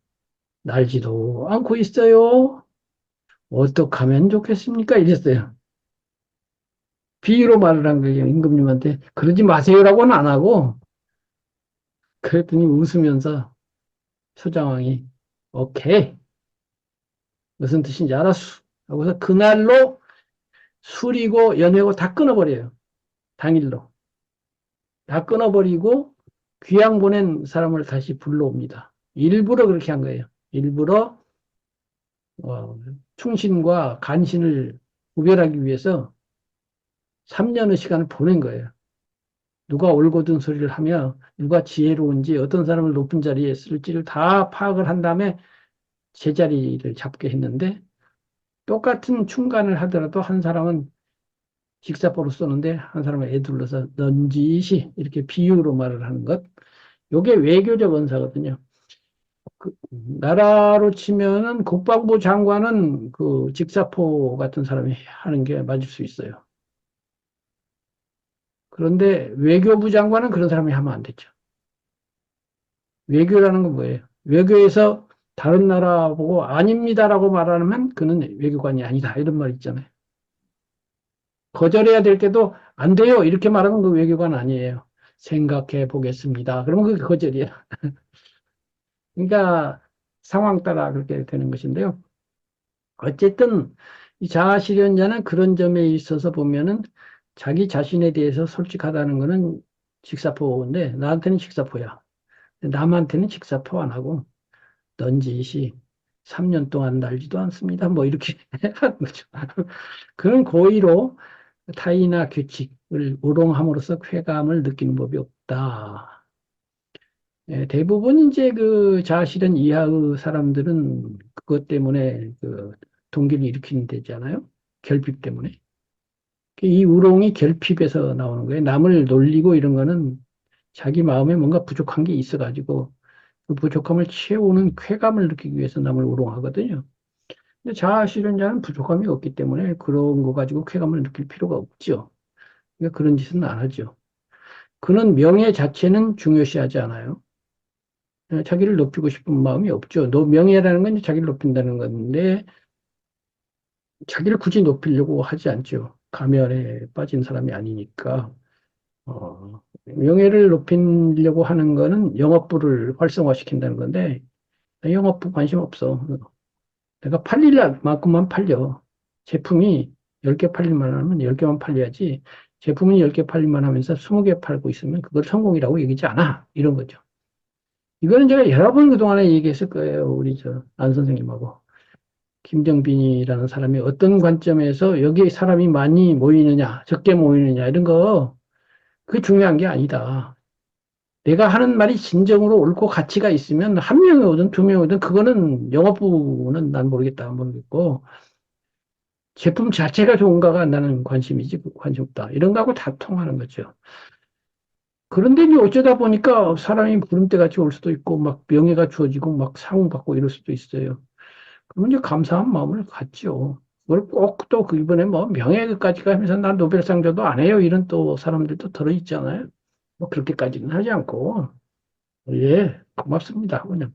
[SPEAKER 1] 날지도 않고 있어요. 어떻게 하면 좋겠습니까? 이랬어요. 비유로 말을 한 거예요. 임금님한테. 그러지 마세요라고는 안 하고, 그랬더니 웃으면서 소장왕이, 오케이. 무슨 뜻인지 알았어. 하고서 그날로 술이고 연회고 다 끊어버려요. 당일로. 다 끊어버리고 귀양 보낸 사람을 다시 불러옵니다. 일부러 그렇게 한 거예요. 일부러 충신과 간신을 구별하기 위해서 3년의 시간을 보낸 거예요. 누가 옳고든 소리를 하며 누가 지혜로운지 어떤 사람을 높은 자리에 쓸지를 다 파악을 한 다음에 제자리를 잡게 했는데 똑같은 충간을 하더라도 한 사람은 직사포로 쏘는데 한 사람은 애둘러서 넌지시 이렇게 비유로 말을 하는 것. 요게 외교적 언사거든요. 나라로 치면은 국방부 장관은 그 직사포 같은 사람이 하는 게 맞을 수 있어요. 그런데 외교부 장관은 그런 사람이 하면 안 되죠. 외교라는 건 뭐예요? 외교에서 다른 나라 보고 아닙니다라고 말하면 그는 외교관이 아니다. 이런 말 있잖아요. 거절해야 될 때도 안 돼요. 이렇게 말하면 그 외교관 아니에요. 생각해 보겠습니다. 그러면 그게 거절이야. 그러니까 상황 따라 그렇게 되는 것인데요. 어쨌든 이 자아실현자는 그런 점에 있어서 보면은 자기 자신에 대해서 솔직하다는 거는 직사포인데 나한테는 직사포야. 남한테는 직사포 안 하고 넌지시 3년 동안 날지도 않습니다. 뭐 이렇게 하는 거죠. 그런 고의로 타인이나 규칙을 우롱함으로써 쾌감을 느끼는 법이 없다. 대부분 이제 그 자아실현 이하의 사람들은 그것 때문에 그 동기를 일으키는 데잖아요. 결핍 때문에. 이 우롱이 결핍에서 나오는 거예요. 남을 놀리고 이런 거는 자기 마음에 뭔가 부족한 게 있어가지고 그 부족함을 채우는 쾌감을 느끼기 위해서 남을 우롱하거든요. 근데 자아실현자는 부족함이 없기 때문에 그런 거 가지고 쾌감을 느낄 필요가 없죠. 그러니까 그런 짓은 안 하죠. 그는 명예 자체는 중요시하지 않아요. 자기를 높이고 싶은 마음이 없죠. 명예라는 건 자기를 높인다는 건데 자기를 굳이 높이려고 하지 않죠. 가면에 빠진 사람이 아니니까. 명예를 높이려고 하는 거는 영업부를 활성화시킨다는 건데 영업부 관심 없어. 내가 팔릴 만큼만 팔려. 제품이 10개 팔릴만 하면 10개만 팔려야지. 제품이 10개 팔릴만 하면서 20개 팔고 있으면 그걸 성공이라고 얘기하지 않아. 이런 거죠. 이거는 제가 여러 번 그동안에 얘기했을 거예요. 우리 안 선생님하고. 김정빈이라는 사람이 어떤 관점에서 여기에 사람이 많이 모이느냐, 적게 모이느냐, 이런 거, 그게 중요한 게 아니다. 내가 하는 말이 진정으로 옳고 가치가 있으면 한 명이 오든 두 명이 오든 그거는 영업부는 난 모르겠다, 모르겠고, 제품 자체가 좋은가가 나는 관심이지, 관심 없다. 이런 거하고 다 통하는 거죠. 그런데 이제 어쩌다 보니까 사람이 구름대 같이 올 수도 있고, 막 명예가 주어지고, 막 상을 받고 이럴 수도 있어요. 그러면 이제 감사한 마음을 갖죠. 그걸 꼭 또 그 이번에 뭐 명예까지 가면서 난 노벨상 줘도 안 해요. 이런 또 사람들도 들어있잖아요. 뭐 그렇게까지는 하지 않고, 예, 고맙습니다. 그냥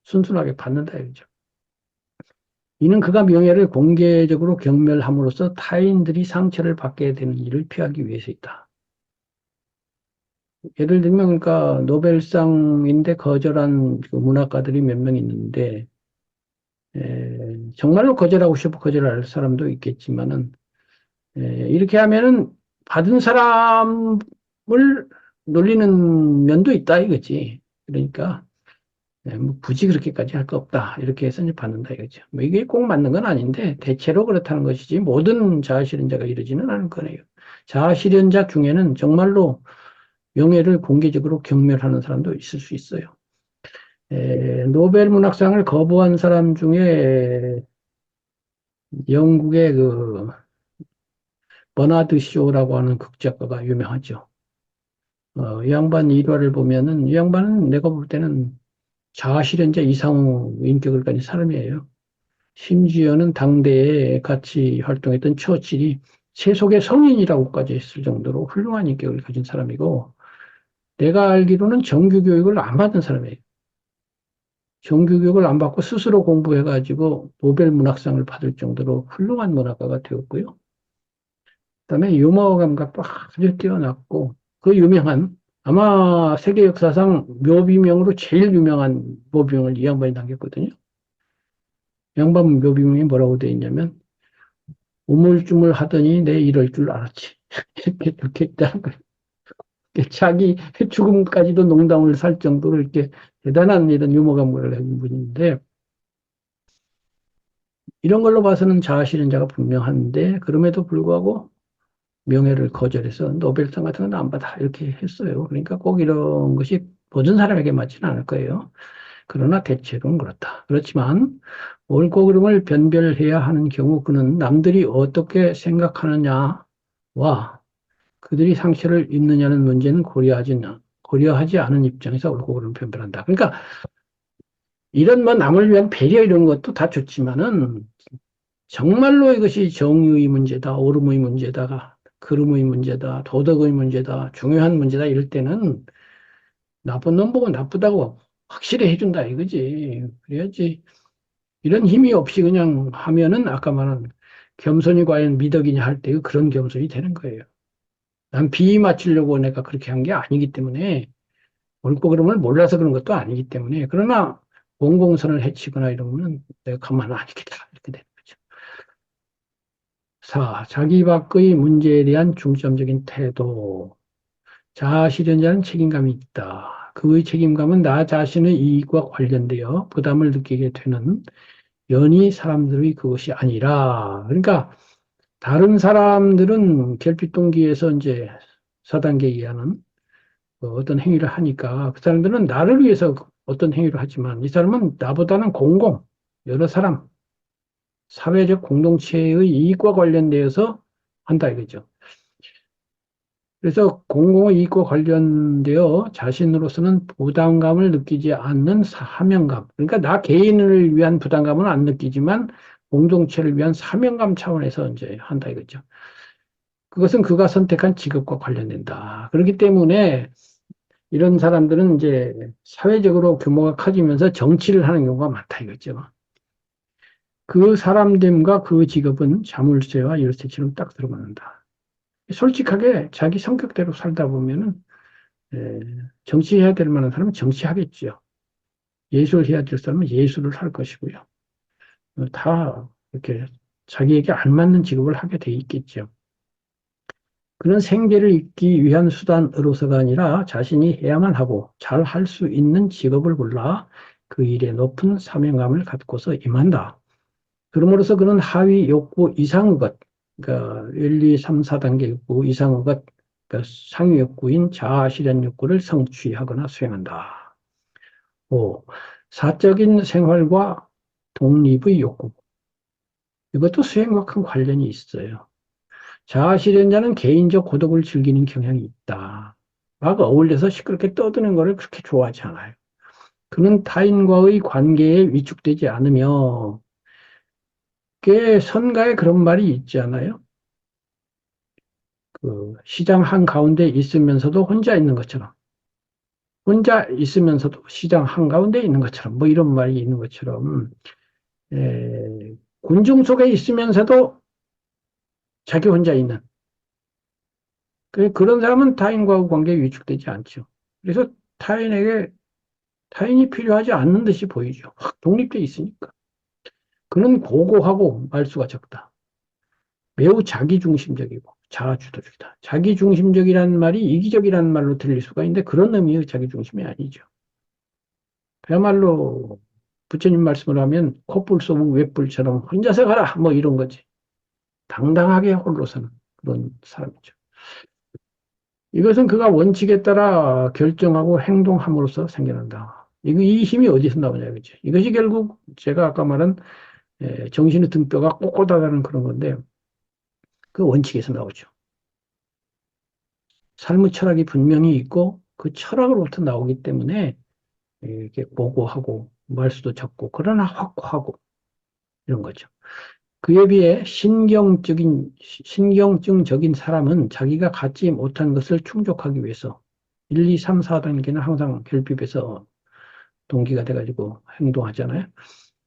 [SPEAKER 1] 순순하게 받는다 이거죠. 이는 그가 명예를 공개적으로 경멸함으로써 타인들이 상처를 받게 되는 일을 피하기 위해서이다. 예를 들면, 그러니까 노벨상인데 거절한 그 문학가들이 몇 명 있는데, 정말로 거절하고 싶어 거절할 사람도 있겠지만은, 이렇게 하면은 받은 사람을 놀리는 면도 있다 이거지. 그러니까, 뭐 굳이 그렇게까지 할 거 없다. 이렇게 해서 이제 받는다 이거죠. 뭐 이게 꼭 맞는 건 아닌데, 대체로 그렇다는 것이지, 모든 자아실현자가 이러지는 않을 거네요. 자아실현자 중에는 정말로 명예를 공개적으로 경멸하는 사람도 있을 수 있어요. 노벨 문학상을 거부한 사람 중에 영국의 그 버나드 쇼라고 하는 극작가가 유명하죠. 이 양반 일화를 보면은 이 양반은 내가 볼 때는 자아실현자 이상의 인격을 가진 사람이에요. 심지어는 당대에 같이 활동했던 처칠이 세속의 성인이라고까지 했을 정도로 훌륭한 인격을 가진 사람이고 내가 알기로는 정규 교육을 안 받은 사람이에요. 정규 교육을 안 받고 스스로 공부해가지고 노벨 문학상을 받을 정도로 훌륭한 문학가가 되었고요. 그다음에 유머 감각도 아주 뛰어났고 그 유명한 아마 세계 역사상 묘비명으로 제일 유명한 묘비명을 이 양반이 남겼거든요. 양반 묘비명이 뭐라고 되어 있냐면 우물쭈물 하더니 내 이럴 줄 알았지. 이렇게 있다는 거예요. 자기 죽음까지도 농담을 살 정도로 이렇게 대단한 이런 유머 감각을 가진 분인데 이런 걸로 봐서는 자아실현자가 분명한데 그럼에도 불구하고 명예를 거절해서 노벨상 같은 건 안 받아 이렇게 했어요. 그러니까 꼭 이런 것이 모든 사람에게 맞지는 않을 거예요. 그러나 대체로는 그렇다. 그렇지만 옳고 그름을 변별해야 하는 경우 그는 남들이 어떻게 생각하느냐와 그들이 상처를 입느냐는 문제는 고려하지 않은 입장에서 옳고 그름을 변별한다. 그러니까 이런 뭐 남을 위한 배려 이런 것도 다 좋지만은 정말로 이것이 정의의 문제다, 옳음의 문제다, 그름의 문제다, 도덕의 문제다, 중요한 문제다 이럴 때는 나쁜 놈 보고 나쁘다고 확실히 해준다 이거지. 그래야지 이런 힘이 없이 그냥 하면은 아까 말한 겸손이 과연 미덕이냐 할 때 그런 겸손이 되는 거예요. 난 비위 맞추려고 내가 그렇게 한 게 아니기 때문에 옳고 그름을 몰라서 그런 것도 아니기 때문에 그러나 공공선을 해치거나 이러면 내가 가만 안 있겠다 이렇게 되는 거죠. 4. 자기 밖의 문제에 대한 중점적인 태도. 자아실현자는 책임감이 있다. 그의 책임감은 나 자신의 이익과 관련되어 부담을 느끼게 되는 연히 사람들의 그것이 아니라, 그러니까 다른 사람들은 결핍 동기에서 이제 4단계 이하는 어떤 행위를 하니까 그 사람들은 나를 위해서 어떤 행위를 하지만 이 사람은 나보다는 여러 사람, 사회적 공동체의 이익과 관련되어서 한다 이거죠. 그래서 공공의 이익과 관련되어 자신으로서는 부담감을 느끼지 않는 사명감. 그러니까 나 개인을 위한 부담감은 안 느끼지만 공동체를 위한 사명감 차원에서 이제 한다 이거죠. 그것은 그가 선택한 직업과 관련된다. 그렇기 때문에 이런 사람들은 이제 사회적으로 규모가 커지면서 정치를 하는 경우가 많다 이거죠. 그 사람됨과 그 직업은 자물쇠와 열쇠처럼 딱 들어맞는다. 솔직하게 자기 성격대로 살다 보면은 에, 정치해야 될 만한 사람은 정치하겠죠. 예술해야 될 사람은 예술을 할 것이고요. 다 이렇게 자기에게 알맞는 직업을 하게 돼 있겠죠. 그런 생계를 잇기 위한 수단으로서가 아니라 자신이 해야만 하고 잘 할 수 있는 직업을 골라 그 일에 높은 사명감을 갖고서 임한다. 그러므로서 그는 하위 욕구 이상의 것, 그러니까 1, 2, 3, 4단계 욕구 이상의 것, 그러니까 상위 욕구인 자아 실현 욕구를 성취하거나 수행한다. 5. 사적인 생활과 독립의 욕구. 이것도 수행과 큰 관련이 있어요. 자아 실현자는 개인적 고독을 즐기는 경향이 있다. 막 어울려서 시끄럽게 떠드는 것을 그렇게 좋아하지 않아요. 그는 타인과의 관계에 위축되지 않으며 꽤 선가에 그런 말이 있지 않아요? 그 시장 한가운데 있으면서도 혼자 있는 것처럼, 혼자 있으면서도 시장 한가운데 있는 것처럼, 뭐 이런 말이 있는 것처럼, 군중 속에 있으면서도 자기 혼자 있는, 그런 사람은 타인과의 관계에 위축되지 않죠. 그래서 타인에게, 타인이 필요하지 않는 듯이 보이죠. 확 독립돼 있으니까. 그는 고고하고 말수가 적다. 매우 자기중심적이고 자아주도적이다. 자기중심적이라는 말이 이기적이라는 말로 들릴 수가 있는데 그런 의미의 자기중심이 아니죠. 그야말로 부처님 말씀을 하면 콧불 쏘고 웹불처럼 혼자서 가라 뭐 이런 거지. 당당하게 홀로 서는 그런 사람이죠. 이것은 그가 원칙에 따라 결정하고 행동함으로써 생겨난다. 이 힘이 어디서 나오냐, 그죠? 이것이 결국 제가 아까 말한 정신의 등뼈가 꼿꼿하다는 그런 건데, 그 원칙에서 나오죠. 삶의 철학이 분명히 있고, 그 철학으로부터 나오기 때문에, 이렇게 고고하고, 말수도 적고, 그러나 확고하고, 이런 거죠. 그에 비해 신경증적인 사람은 자기가 갖지 못한 것을 충족하기 위해서 1, 2, 3, 4단계는 항상 결핍해서 동기가 돼가지고 행동하잖아요.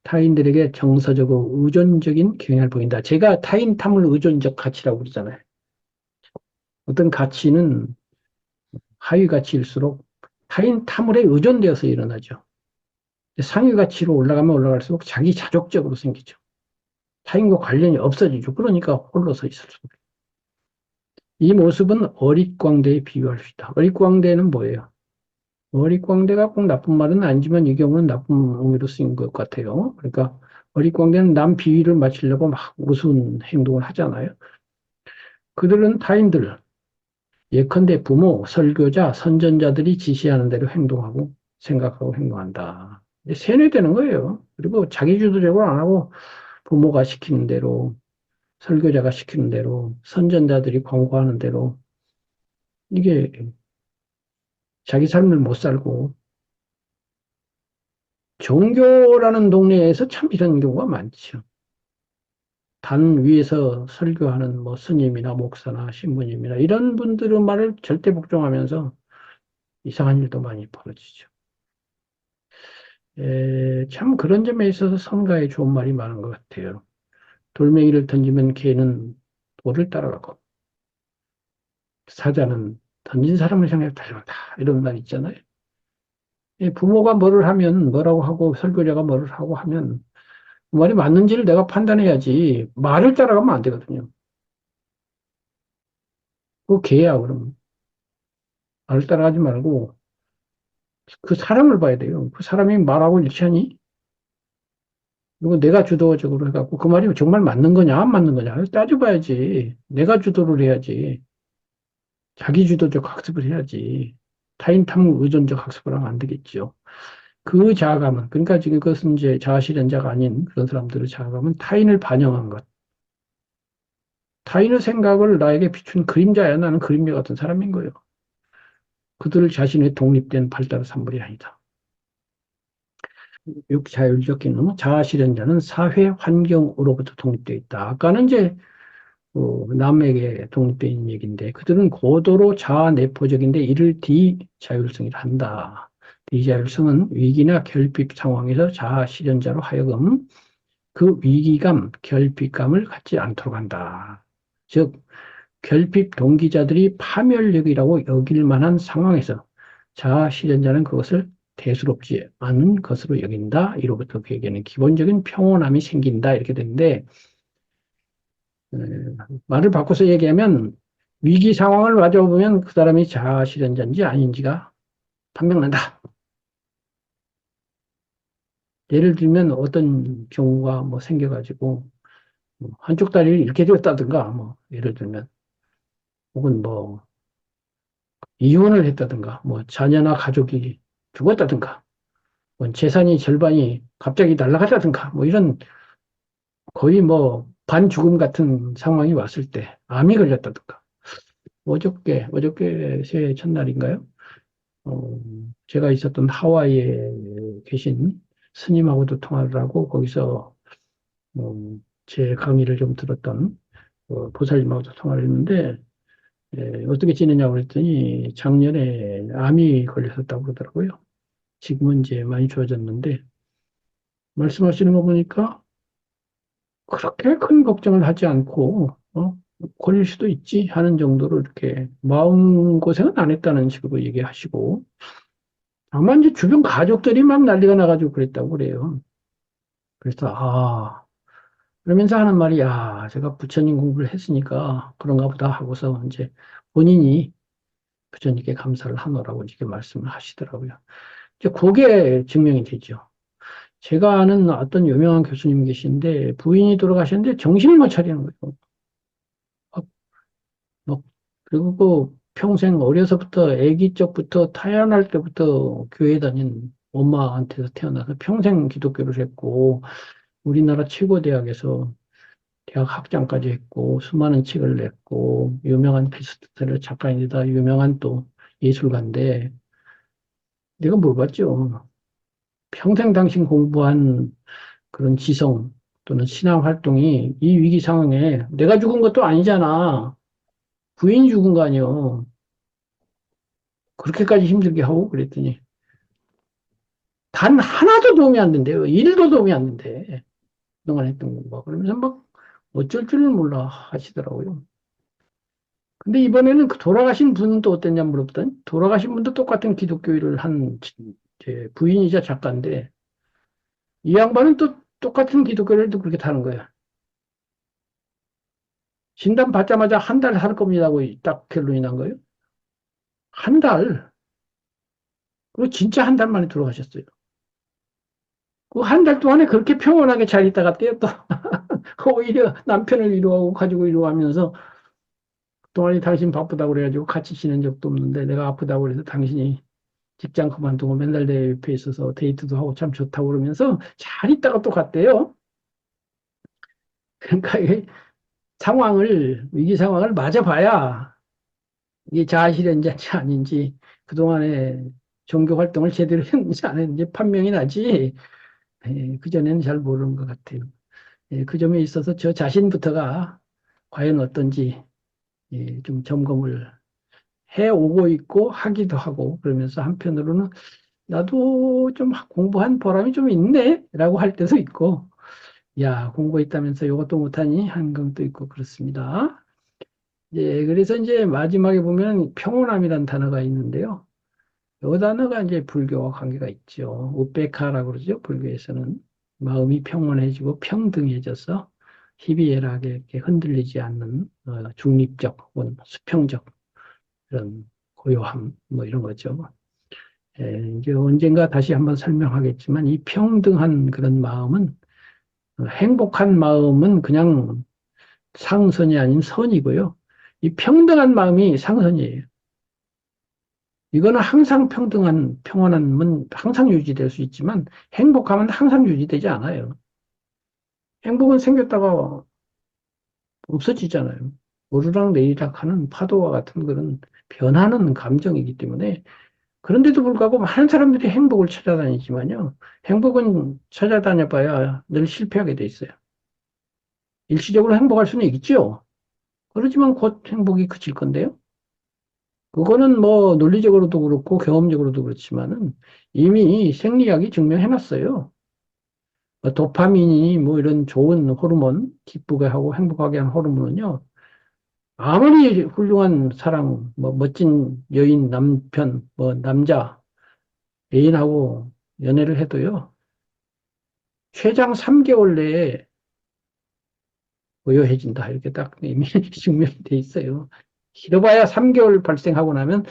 [SPEAKER 1] 타인들에게 정서적으로 의존적인 경향을 보인다. 제가 타인 탐을 의존적 가치라고 그러잖아요. 어떤 가치는 하위 가치일수록 타인 탐을에 의존되어서 일어나죠. 상위 가치로 올라가면 올라갈수록 자기 자족적으로 생기죠. 타인과 관련이 없어지죠. 그러니까 홀로 서 있을 수가. 이 모습은 어릿광대에 비유할 수 있다. 어릿광대는 뭐예요? 어릿광대가 꼭 나쁜 말은 아니지만 이 경우는 나쁜 의미로 쓰인 것 같아요. 그러니까 어릿광대는 남 비위를 맞추려고 막 우스운 행동을 하잖아요. 그들은 타인들, 예컨대 부모, 설교자, 선전자들이 지시하는 대로 행동하고 생각하고 행동한다. 세뇌되는 거예요. 그리고 자기주도적으로 안 하고 부모가 시키는 대로, 설교자가 시키는 대로, 선전자들이 권고하는 대로 이게 자기 삶을 못 살고 종교라는 동네에서 참 이런 경우가 많죠. 단 위에서 설교하는 뭐 스님이나 목사나 신부님이나 이런 분들의 말을 절대 복종하면서 이상한 일도 많이 벌어지죠. 참 그런 점에 있어서 성가에 좋은 말이 많은 것 같아요. 돌멩이를 던지면 개는 돌을 따라가고 사자는 던진 사람을 향해 달려간다. 이런 말 있잖아요. 부모가 뭐를 하면 뭐라고 하고 설교자가 뭐를 하고 하면 그 말이 맞는지를 내가 판단해야지 말을 따라가면 안 되거든요. 그거 개야 그러면. 말을 따라가지 말고 그 사람을 봐야 돼요. 그 사람이 말하고 일치하니? 그리고 내가 주도적으로 해갖고 그 말이 정말 맞는 거냐 안 맞는 거냐 따져봐야지. 내가 주도를 해야지. 자기 주도적 학습을 해야지. 타인 탐구 의존적 학습을 하면 안 되겠죠. 그 자아감은, 그러니까 지금 그것은 이제 자아실현자가 아닌 그런 사람들의 자아감은 타인을 반영한 것. 타인의 생각을 나에게 비춘 그림자야. 나는 그림자 같은 사람인 거예요. 그들 자신의 독립된 발달의 산물이 아니다. 육자율적 기능은 자아실현자는 사회 환경으로부터 독립되어 있다. 아까는 이제 남에게 독립되어 있는 얘기인데 그들은 고도로 자아 내포적인데 이를 디자율성이라 한다. 디자율성은 위기나 결핍 상황에서 자아실현자로 하여금 그 위기감, 결핍감을 갖지 않도록 한다. 즉 결핍 동기자들이 파멸력이라고 여길 만한 상황에서 자아 실현자는 그것을 대수롭지 않은 것으로 여긴다. 이로부터 그에게는 기본적인 평온함이 생긴다. 이렇게 되는데 에, 말을 바꿔서 얘기하면 위기 상황을 마주보면 그 사람이 자아 실현자인지 아닌지가 판명난다. 예를 들면 어떤 경우가 뭐 생겨가지고 한쪽 다리를 이렇게 줬다든가 뭐 예를 들면 혹은 뭐 이혼을 했다든가, 뭐 자녀나 가족이 죽었다든가, 뭐 재산이 절반이 갑자기 날아갔다든가, 뭐 이런 거의 뭐 반죽음 같은 상황이 왔을 때 암이 걸렸다든가. 어저께 새해 첫날인가요? 어, 제가 있었던 하와이에 계신 스님하고도 통화를 하고 거기서 제 강의를 좀 들었던 보살님하고도 통화를 했는데 어떻게 지내냐고 그랬더니 작년에 암이 걸렸었다고 그러더라고요. 지금은 이제 많이 좋아졌는데 말씀하시는 거 보니까 그렇게 큰 걱정을 하지 않고 걸릴 수도 있지 하는 정도로 이렇게 마음고생은 안 했다는 식으로 얘기하시고 다만 이제 주변 가족들이 막 난리가 나가지고 그랬다고 그래요. 그래서 그러면서 하는 말이 제가 부처님 공부를 했으니까 그런가 보다 하고서 이제 본인이 부처님께 감사를 하노라고 이렇게 말씀을 하시더라고요. 이제 그게 증명이 되죠. 제가 아는 어떤 유명한 교수님 계신데 부인이 돌아가셨는데 정신을 못 차리는 거예요. 막, 막, 그리고 그 평생 어려서부터 아기 적부터 태어날 때부터 교회 다닌 엄마한테서 태어나서 평생 기독교를 했고 우리나라 최고 대학에서 대학 학장까지 했고 수많은 책을 냈고 유명한 베스트셀러 작가입니다. 유명한 또 예술가인데 내가 물어봤죠. 평생 당신 공부한 그런 지성 또는 신앙 활동이 이 위기 상황에 내가 죽은 것도 아니잖아. 부인이 죽은 거 아니요. 그렇게까지 힘들게 하고 그랬더니 단 하나도 도움이 안 된대요. 일도 도움이 안 된대. 그동안 했던 공부. 그러면서 막 어쩔 줄을 몰라 하시더라고요. 근데 이번에는 그 돌아가신 분은 또 어땠냐 물었더니 돌아가신 분도 똑같은 기독교를 한 이제 부인이자 작가인데 이 양반은 또 똑같은 기독교를 또 그렇게 타는 거야. 진단 받자마자 한 달 살 겁니다고 딱 결론이 난 거예요. 한 달. 그리고 진짜 한 달 만에 돌아가셨어요. 그 한 달 동안에 그렇게 평온하게 잘 있다가 떼어 또 오히려 남편을 위로하고 가지고 위로하면서 그동안에 당신 바쁘다고 그래가지고 같이 지낸 적도 없는데 내가 아프다고 그래서 당신이 직장 그만두고 맨날 내 옆에 있어서 데이트도 하고 참 좋다고 그러면서 잘 있다가 또 갔대요. 그러니까 이 위기 상황을 맞아봐야 이게 자아실현자인지 아닌지 그동안에 종교 활동을 제대로 했는지 안 했는지 판명이 나지. 그전에는 잘 모르는 것 같아요. 그 점에 있어서 저 자신부터가 과연 어떤지 좀 점검을 해오고 있고 하기도 하고 그러면서 한편으로는 나도 좀 공부한 보람이 좀 있네 라고 할 때도 있고 야 공부했다면서 이것도 못하니 하는 것도 있고 그렇습니다. 그래서 이제 마지막에 보면 평온함이라는 단어가 있는데요. 이 단어가 이제 불교와 관계가 있죠. 우페카라고 그러죠. 불교에서는 마음이 평온해지고 평등해져서 희비애락에 이렇게 흔들리지 않는 중립적 혹은 수평적 그런 고요함 뭐 이런 거죠. 이제 언젠가 다시 한번 설명하겠지만 이 평등한 그런 마음은 행복한 마음은 그냥 상선이 아닌 선이고요. 이 평등한 마음이 상선이에요. 이거는 항상 평등한, 평온함은 항상 유지될 수 있지만 행복하면 항상 유지되지 않아요. 행복은 생겼다가 없어지잖아요. 오르락 내리락 하는 파도와 같은 그런 변하는 감정이기 때문에 그런데도 불구하고 많은 사람들이 행복을 찾아다니지만요. 행복은 찾아다녀봐야 늘 실패하게 돼 있어요. 일시적으로 행복할 수는 있죠. 그렇지만 곧 행복이 그칠 건데요. 그거는 뭐 논리적으로도 그렇고 경험적으로도 그렇지만은 이미 생리학이 증명해놨어요. 도파민이 뭐 이런 좋은 호르몬, 기쁘게 하고 행복하게 하는 호르몬은요. 아무리 훌륭한 사랑, 뭐 멋진 여인, 남편, 뭐 남자, 애인하고 연애를 해도요. 최장 3개월 내에 고요해진다. 이렇게 딱 이미 증명이 돼 있어요. 길어봐야 3개월 발생하고 나면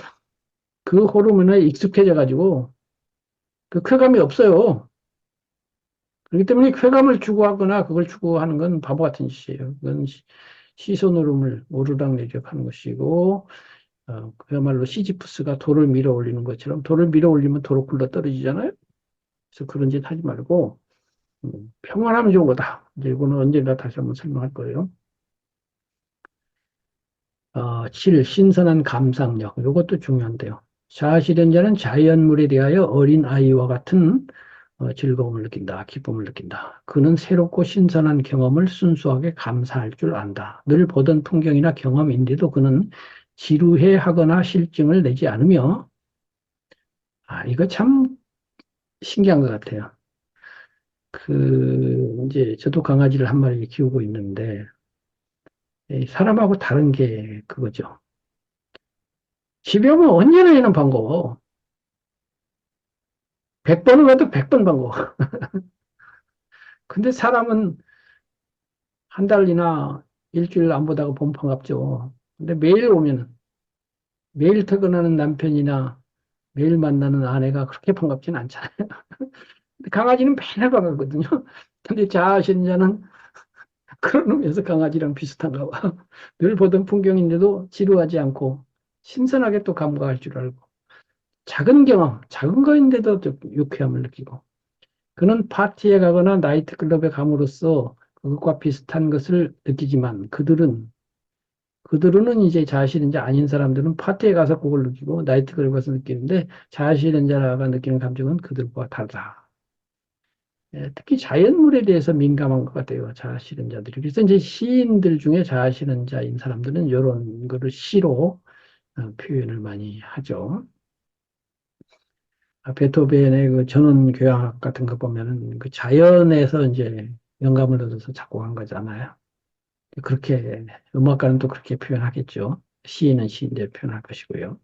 [SPEAKER 1] 그 호르몬에 익숙해져 가지고 그 쾌감이 없어요. 그렇기 때문에 쾌감을 추구하거나 그걸 추구하는 건 바보 같은 짓이에요. 그건 시선 흐름을 오르락내리락 하는 것이고, 그야말로 시지프스가 돌을 밀어 올리는 것처럼 돌을 밀어 올리면 도로 굴러 떨어지잖아요. 그래서 그런 짓 하지 말고, 평안하면 좋은 거다. 이제 이거는 언젠가 다시 한번 설명할 거예요. 7. 신선한 감상력. 이것도 중요한데요. 자아실현자는 자연물에 대하여 어린아이와 같은 즐거움을 느낀다, 기쁨을 느낀다. 그는 새롭고 신선한 경험을 순수하게 감사할 줄 안다. 늘 보던 풍경이나 경험인데도 그는 지루해 하거나 실증을 내지 않으며, 이거 참 신기한 것 같아요. 이제 저도 강아지를 한 마리 키우고 있는데, 이 사람하고 다른 게 그거죠. 집에 오면 언제나 얘는 반가워. 100번을 가도 100번 반가워. 근데 사람은 한 달이나 일주일 안 보다가 보면 반갑죠. 근데 매일 오면, 매일 퇴근하는 남편이나 매일 만나는 아내가 그렇게 반갑지는 않잖아요. 근데 강아지는 맨날 반갑거든요. 근데 자아실현자는 그런 의미에서 강아지랑 비슷한가 봐. 늘 보던 풍경인데도 지루하지 않고 신선하게 또 감각할 줄 알고 작은 경험, 작은 거인데도 좀 유쾌함을 느끼고 그는 파티에 가거나 나이트클럽에 감으로써 그것과 비슷한 것을 느끼지만 그들은 이제 자아실현자 아닌 사람들은 파티에 가서 그걸 느끼고 나이트클럽에 가서 느끼는데 자아실현자가 느끼는 감정은 그들과 다르다. 특히 자연물에 대해서 민감한 것 같아요. 자아실현자들이. 그래서 이제 시인들 중에 자아실현자인 사람들은 이런 거를 시로 표현을 많이 하죠. 베토벤의 그 전원교향악 같은 거 보면은 그 자연에서 이제 영감을 얻어서 작곡한 거잖아요. 그렇게 음악가는 또 그렇게 표현하겠죠. 시인은 시인대로 표현할 것이고요.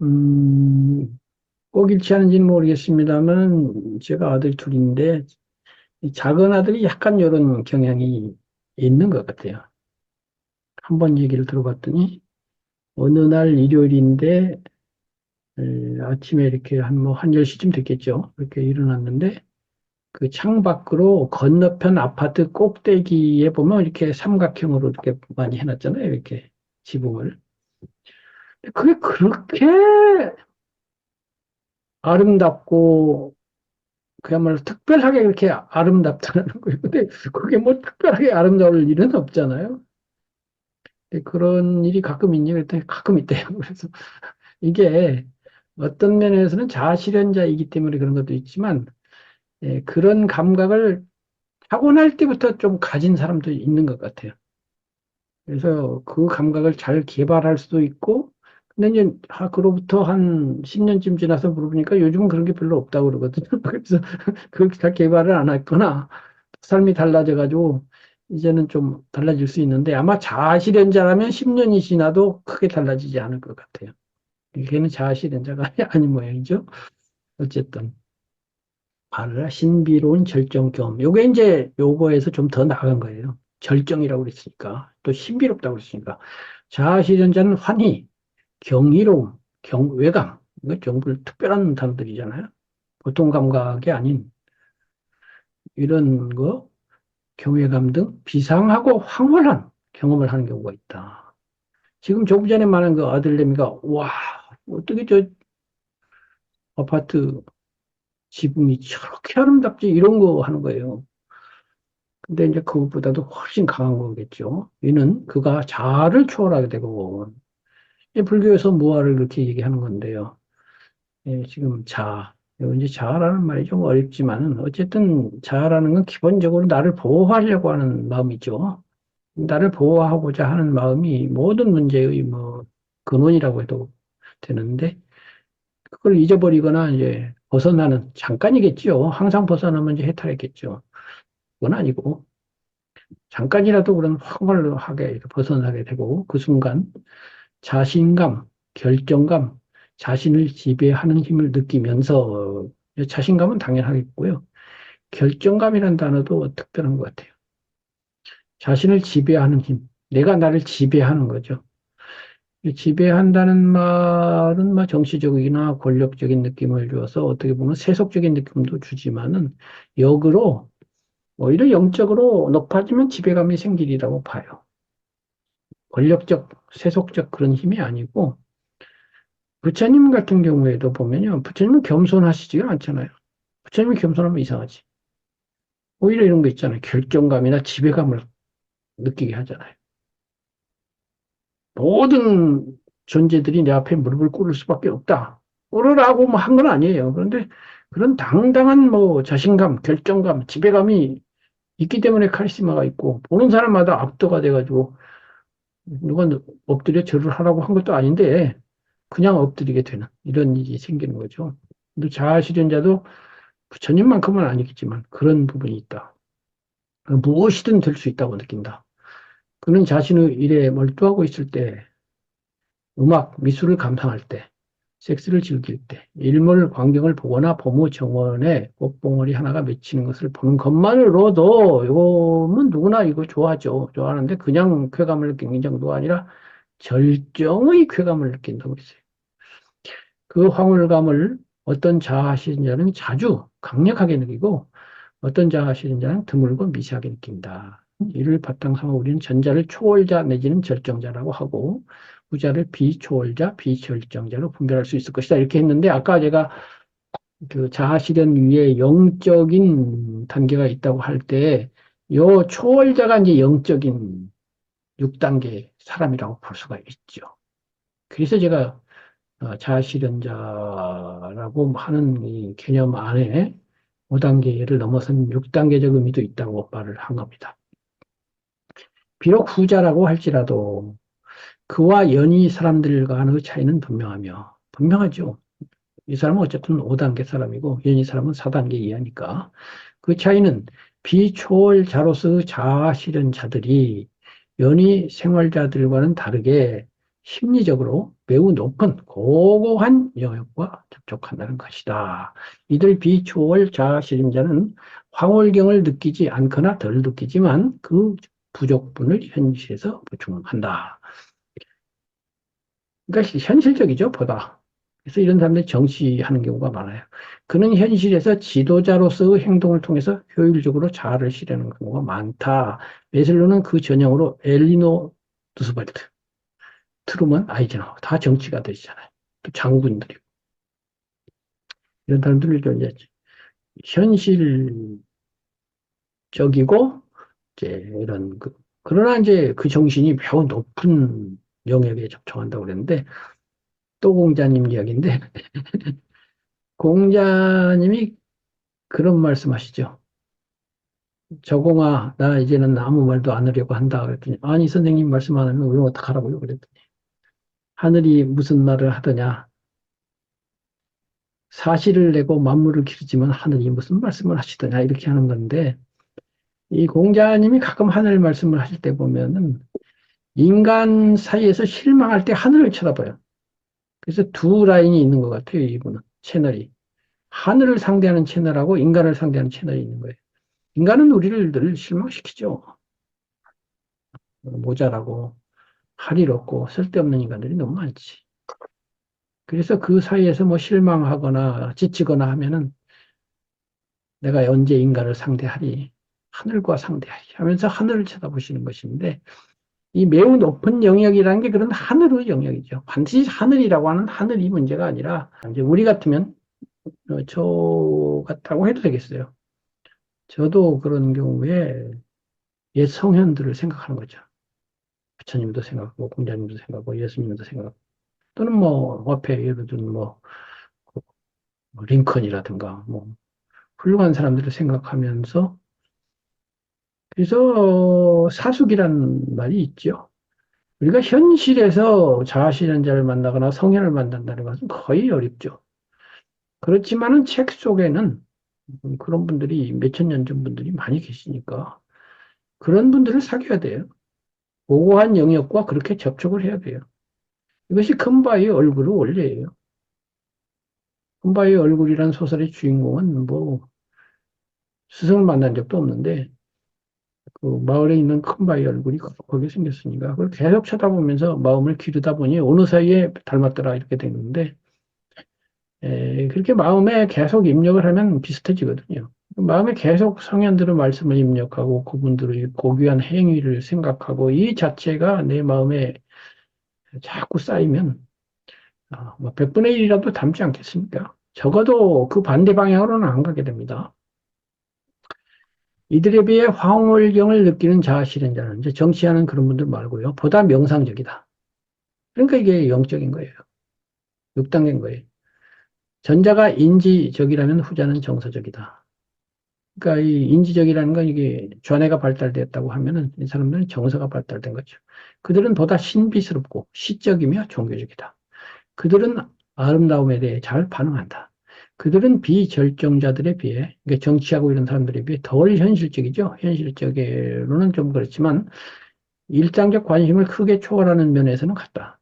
[SPEAKER 1] 음, 꼭 일치하는지는 모르겠습니다만 제가 아들 둘인데 이 작은 아들이 약간 이런 경향이 있는 것 같아요. 한 번 얘기를 들어봤더니 어느 날 일요일인데 아침에 이렇게 한 10시쯤 됐겠죠. 이렇게 일어났는데 그 창 밖으로 건너편 아파트 꼭대기에 보면 이렇게 삼각형으로 이렇게 많이 해놨잖아요. 이렇게 지붕을. 그게 그렇게 아름답고 그야말로 특별하게 그렇게 아름답다는 거예요. 근데 그게 뭐 특별하게 아름다울 일은 없잖아요. 근데 그런 일이 가끔 있니? 그랬더니 가끔 있대요. 그래서 이게 어떤 면에서는 자아실현자이기 때문에 그런 것도 있지만 그런 감각을 타고날 때부터 좀 가진 사람도 있는 것 같아요. 그래서 그 감각을 잘 개발할 수도 있고, 근데 이제 그로부터 한 10년쯤 지나서 물어보니까 요즘은 그런 게 별로 없다고 그러거든요. 그래서 그렇게 다 개발을 안 했거나 삶이 달라져가지고 이제는 좀 달라질 수 있는데 아마 자아실현자라면 10년이 지나도 크게 달라지지 않을 것 같아요. 걔는 자아실현자가 아닌 모양이죠. 어쨌든. 바르라 신비로운 절정 경험. 요게 이제 요거에서 좀 더 나간 거예요. 절정이라고 그랬으니까. 또 신비롭다고 그랬으니까. 자아실현자는 환희, 경이로움, 외감. 이거 전부 특별한 단어들이잖아요. 보통 감각이 아닌 이런 거, 경외감 등 비상하고 황홀한 경험을 하는 경우가 있다. 지금 조금 전에 말한 그 아들내미가, 와, 어떻게 저 아파트 지붕이 저렇게 아름답지? 이런 거 하는 거예요. 근데 이제 그것보다도 훨씬 강한 거겠죠. 이는 그가 자아를 초월하게 되고, 이 불교에서 무아를 그렇게 얘기하는 건데요. 예, 지금 자아. 이제 자아라는 말이 좀 어렵지만은, 어쨌든 자아라는 건 기본적으로 나를 보호하려고 하는 마음이죠. 나를 보호하고자 하는 마음이 모든 문제의 뭐 근원이라고 해도 되는데, 그걸 잊어버리거나 이제 벗어나는 잠깐이겠죠. 항상 벗어나면 이제 해탈했겠죠. 그건 아니고, 잠깐이라도 그런 황홀하게 벗어나게 되고, 그 순간 자신감, 결정감, 자신을 지배하는 힘을 느끼면서, 자신감은 당연하겠고요. 결정감이라는 단어도 특별한 것 같아요. 자신을 지배하는 힘, 내가 나를 지배하는 거죠. 이 지배한다는 말은 뭐 정치적이나 권력적인 느낌을 주어서 어떻게 보면 세속적인 느낌도 주지만은 역으로 오히려 영적으로 높아지면 지배감이 생기리라고 봐요. 권력적, 세속적 그런 힘이 아니고 부처님 같은 경우에도 보면요. 부처님은 겸손하시지가 않잖아요. 부처님이 겸손하면 이상하지. 오히려 이런 거 있잖아요. 결정감이나 지배감을 느끼게 하잖아요. 모든 존재들이 내 앞에 무릎을 꿇을 수밖에 없다. 꿇으라고 뭐 한 건 아니에요. 그런데 그런 당당한 뭐 자신감, 결정감, 지배감이 있기 때문에 카리스마가 있고 보는 사람마다 압도가 돼가지고 누가 엎드려 절을 하라고 한 것도 아닌데 그냥 엎드리게 되는 이런 일이 생기는 거죠. 근데 자아실현자도 부처님만큼은 아니겠지만 그런 부분이 있다. 무엇이든 될 수 있다고 느낀다. 그는 자신의 일에 몰두하고 있을 때, 음악, 미술을 감상할 때, 섹스를 즐길 때, 일몰 광경을 보거나 범우 정원에 꽃봉오리 하나가 맺히는 것을 보는 것만으로도 이거면 누구나 이거 좋아하죠. 좋아하는데 그냥 쾌감을 느끼는 정도가 아니라 절정의 쾌감을 느낀다고 했어요. 그 황홀감을 어떤 자아하시는 자는 자주 강력하게 느끼고 어떤 자아하시는 자는 드물고 미세하게 느낀다. 이를 바탕 삼아 우리는 전자를 초월자 내지는 절정자라고 하고 후자를 비초월자, 비절정자로 분별할 수 있을 것이다. 이렇게 했는데 아까 제가 그 자아실현 위에 영적인 단계가 있다고 할 때 요 초월자가 이제 영적인 6단계 사람이라고 볼 수가 있죠. 그래서 제가 자아실현자라고 하는 이 개념 안에 5단계를 넘어선 6단계적 의미도 있다고 말을 한 겁니다. 비록 후자라고 할지라도 그와 연이 사람들 간의 차이는 분명하죠. 이 사람은 어쨌든 5단계 사람이고 연이 사람은 4단계 이하니까 그 차이는 비초월자로서 자아실현자들이 연이 생활자들과는 다르게 심리적으로 매우 높은 고고한 영역과 접촉한다는 것이다. 이들 비초월 자아실현자는 황홀경을 느끼지 않거나 덜 느끼지만 그 부족분을 현실에서 보충한다. 그러니까 현실적이죠, 보다. 그래서 이런 사람들이 정치하는 경우가 많아요. 그는 현실에서 지도자로서의 행동을 통해서 효율적으로 자아를 실현하는 경우가 많다. 메슬로는 그 전형으로 엘리노 두스발트, 트루먼, 아이젠하워 다 정치가 되시잖아요. 또 장군들이고 이런 사람들을 이제 현실적이고 이제 이런 그러나 이제 그 정신이 매우 높은 영역에 접촉한다고 그랬는데 또 공자님 이야기인데 공자님이 그런 말씀하시죠. 저공아, 나 이제는 아무 말도 안 하려고 한다. 그랬더니, 아니, 선생님 말씀 안 하면 우리 어떡하라고요? 그랬더니, 하늘이 무슨 말을 하더냐. 사실을 내고 만물을 기르지만 하늘이 무슨 말씀을 하시더냐. 이렇게 하는 건데, 이 공자님이 가끔 하늘 말씀을 하실 때 보면은, 인간 사이에서 실망할 때 하늘을 쳐다봐요. 그래서 두 라인이 있는 것 같아요, 이분은. 채널이. 하늘을 상대하는 채널하고 인간을 상대하는 채널이 있는 거예요. 인간은 우리를 늘 실망시키죠. 모자라고, 할 일 없고, 쓸데없는 인간들이 너무 많지. 그래서 그 사이에서 뭐 실망하거나 지치거나 하면은 내가 언제 인간을 상대하리, 하늘과 상대하리 하면서 하늘을 쳐다보시는 것인데, 이 매우 높은 영역이라는 게 그런 하늘의 영역이죠. 반드시 하늘이라고 하는 하늘이 문제가 아니라, 이제 우리 같으면, 저 같다고 해도 되겠어요. 저도 그런 경우에 옛 성현들을 생각하는 거죠. 부처님도 생각하고, 공자님도 생각하고, 예수님도 생각하고, 또는 뭐, 앞에 예를 들면 뭐 링컨이라든가, 뭐, 훌륭한 사람들을 생각하면서, 그래서 사숙이란 말이 있죠. 우리가 현실에서 자아실현자를 만나거나 성현을 만난다는 것은 거의 어렵죠. 그렇지만은 책 속에는 그런 분들이 몇천 년 전 분들이 많이 계시니까 그런 분들을 사귀어야 돼요. 고고한 영역과 그렇게 접촉을 해야 돼요. 이것이 큰바의 얼굴의 원리예요. 큰바의 얼굴이란 소설의 주인공은 뭐 스승을 만난 적도 없는데 그 마을에 있는 큰바의 얼굴이 거기 생겼으니까 그걸 계속 쳐다보면서 마음을 기르다 보니 어느 사이에 닮았더라 이렇게 되는데 그렇게 마음에 계속 입력을 하면 비슷해지거든요. 마음에 계속 성현들의 말씀을 입력하고 그분들의 고귀한 행위를 생각하고 이 자체가 내 마음에 자꾸 쌓이면 뭐 100분의 1이라도 닮지 않겠습니까? 적어도 그 반대 방향으로는 안 가게 됩니다. 이들에 비해 황홀경을 느끼는 자아실현자는 이제 정치하는 그런 분들 말고요. 보다 명상적이다. 그러니까 이게 영적인 거예요. 6단계인 거예요. 전자가 인지적이라면 후자는 정서적이다. 그러니까 이 인지적이라는 건 이게 좌뇌가 발달됐다고 하면은 이 사람들은 정서가 발달된 거죠. 그들은 보다 신비스럽고 시적이며 종교적이다. 그들은 아름다움에 대해 잘 반응한다. 그들은 비절정자들에 비해, 그러니까 정치하고 이런 사람들에 비해 덜 현실적이죠. 현실적으로는 좀 그렇지만 일상적 관심을 크게 초월하는 면에서는 같다.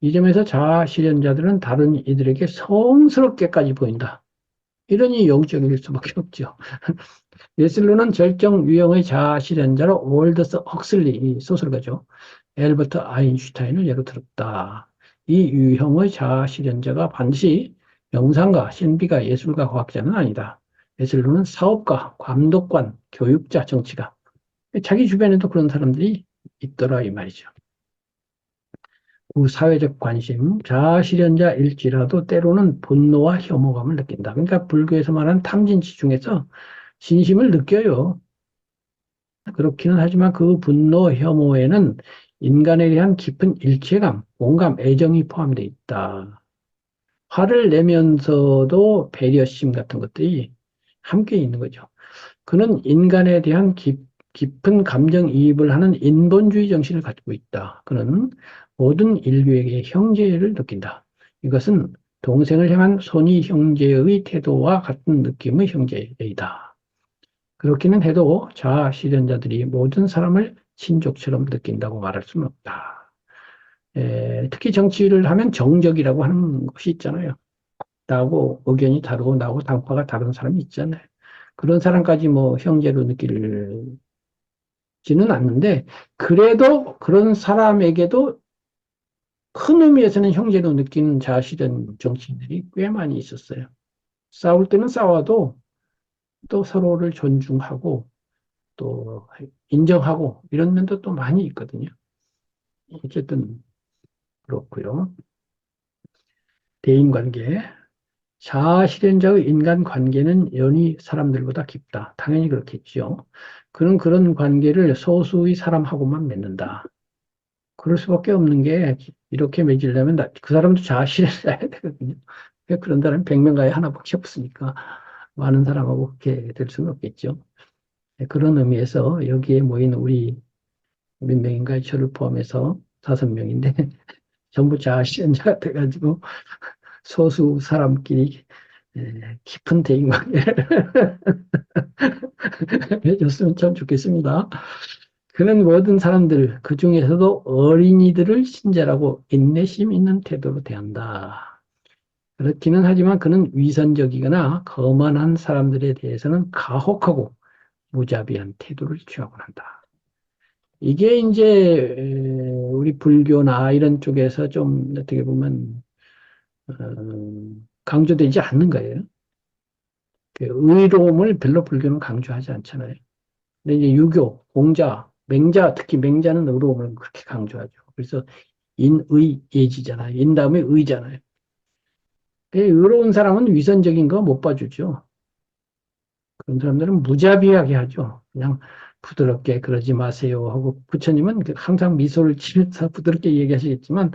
[SPEAKER 1] 이 점에서 자아실현자들은 다른 이들에게 성스럽게까지 보인다. 이러니 영적일 수밖에 없죠. 예슬로는 절정 유형의 자아실현자로 올더스 헉슬리, 이 소설가죠. 엘버트 아인슈타인을 예로 들었다. 이 유형의 자아실현자가 반드시 명상가, 신비가, 예술가, 과학자는 아니다. 예슬로는 사업가, 감독관, 교육자, 정치가. 자기 주변에도 그런 사람들이 있더라 이 말이죠. 그 사회적 관심, 자아실현자일지라도 때로는 분노와 혐오감을 느낀다. 그러니까 불교에서 말하는 탐진치 중에서 진심을 느껴요. 그렇기는 하지만 그 분노, 혐오에는 인간에 대한 깊은 일체감, 공감, 애정이 포함되어 있다. 화를 내면서도 배려심 같은 것들이 함께 있는 거죠. 그는 인간에 대한 깊은 감정이입을 하는 인본주의 정신을 가지고 있다. 그는 모든 인류에게 형제를 느낀다. 이것은 동생을 향한 손이 형제의 태도와 같은 느낌의 형제이다. 그렇기는 해도 자아실현자들이 모든 사람을 친족처럼 느낀다고 말할 수는 없다. 특히 정치를 하면 정적이라고 하는 것이 있잖아요. 나하고 의견이 다르고 나하고 당파가 다른 사람이 있잖아요. 그런 사람까지 뭐 형제로 느낄지는 않는데 그래도 그런 사람에게도 큰 의미에서는 형제로 느끼는 자아실현 정치인들이 꽤 많이 있었어요. 싸울 때는 싸워도 또 서로를 존중하고 또 인정하고 이런 면도 또 많이 있거든요. 어쨌든 그렇고요. 대인관계. 자아실현자의 인간관계는 연히 사람들보다 깊다. 당연히 그렇겠죠. 그는 그런 관계를 소수의 사람하고만 맺는다. 그럴 수밖에 없는 게 이렇게 맺으려면 그 사람도 자아실현자야 되거든요. 그런 사람이 100명 가에 하나밖에 없으니까 많은 사람하고 그렇게 될 수는 없겠죠. 그런 의미에서 여기에 모인 우리 몇 명인가 저를 포함해서 5명인데 전부 자아실현자가 돼가지고 소수 사람끼리 깊은 대인관계를 해줬으면 참 좋겠습니다. 그는 모든 사람들, 그 중에서도 어린이들을 친절하고 인내심 있는 태도로 대한다. 그렇기는 하지만 그는 위선적이거나 거만한 사람들에 대해서는 가혹하고 무자비한 태도를 취하곤 한다. 이게 이제 우리 불교나 이런 쪽에서 좀 어떻게 보면 강조되지 않는 거예요. 그 의로움을 별로 불교는 강조하지 않잖아요. 근데 이제 유교, 공자, 맹자, 특히 맹자는 의로움을 그렇게 강조하죠. 그래서 인의 예지잖아요. 인 다음에 의잖아요. 의로운 사람은 위선적인 거 못 봐주죠. 그런 사람들은 무자비하게 하죠. 그냥 부드럽게 그러지 마세요 하고 부처님은 항상 미소를 지면서 부드럽게 얘기하시겠지만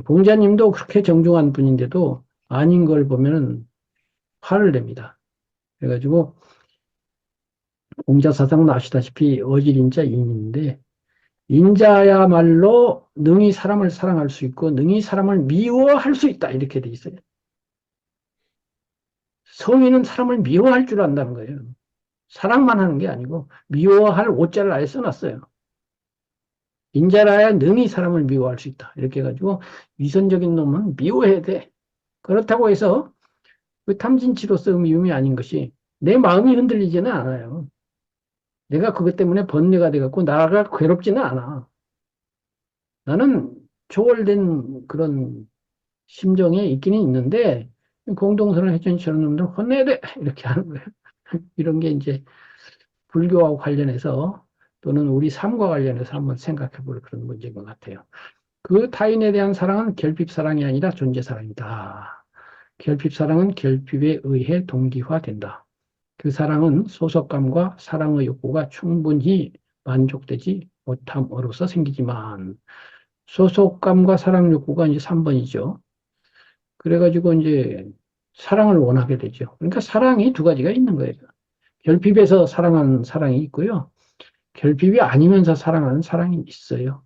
[SPEAKER 1] 공자님도 그렇게 정중한 분인데도 아닌 걸 보면은 화를 냅니다. 그래가지고 공자 사상은 아시다시피 어질인자 인인데 인자야말로 능히 사람을 사랑할 수 있고 능히 사람을 미워할 수 있다 이렇게 돼 있어요. 성인은 사람을 미워할 줄 안다는 거예요. 사랑만 하는 게 아니고 미워할 오자를 아예 써놨어요. 인자라야 능히 사람을 미워할 수 있다. 이렇게 해가지고 위선적인 놈은 미워해야 돼. 그렇다고 해서 그 탐진치로서 미움이 아닌 것이 내 마음이 흔들리지는 않아요. 내가 그것 때문에 번뇌가 돼갖고 나가 괴롭지는 않아. 나는 초월된 그런 심정에 있기는 있는데 공동선을 해준 저런 놈들 혼내야 돼. 이렇게 하는 거예요. 이런 게 이제 불교와 관련해서 또는 우리 삶과 관련해서 한번 생각해 볼 그런 문제인 것 같아요. 그 타인에 대한 사랑은 결핍사랑이 아니라 존재사랑이다. 결핍사랑은 결핍에 의해 동기화된다. 그 사랑은 소속감과 사랑의 욕구가 충분히 만족되지 못함으로써 생기지만 소속감과 사랑 욕구가 이제 3번이죠. 그래가지고 이제 사랑을 원하게 되죠. 그러니까 사랑이 두 가지가 있는 거예요. 결핍에서 사랑하는 사랑이 있고요. 결핍이 아니면서 사랑하는 사랑이 있어요.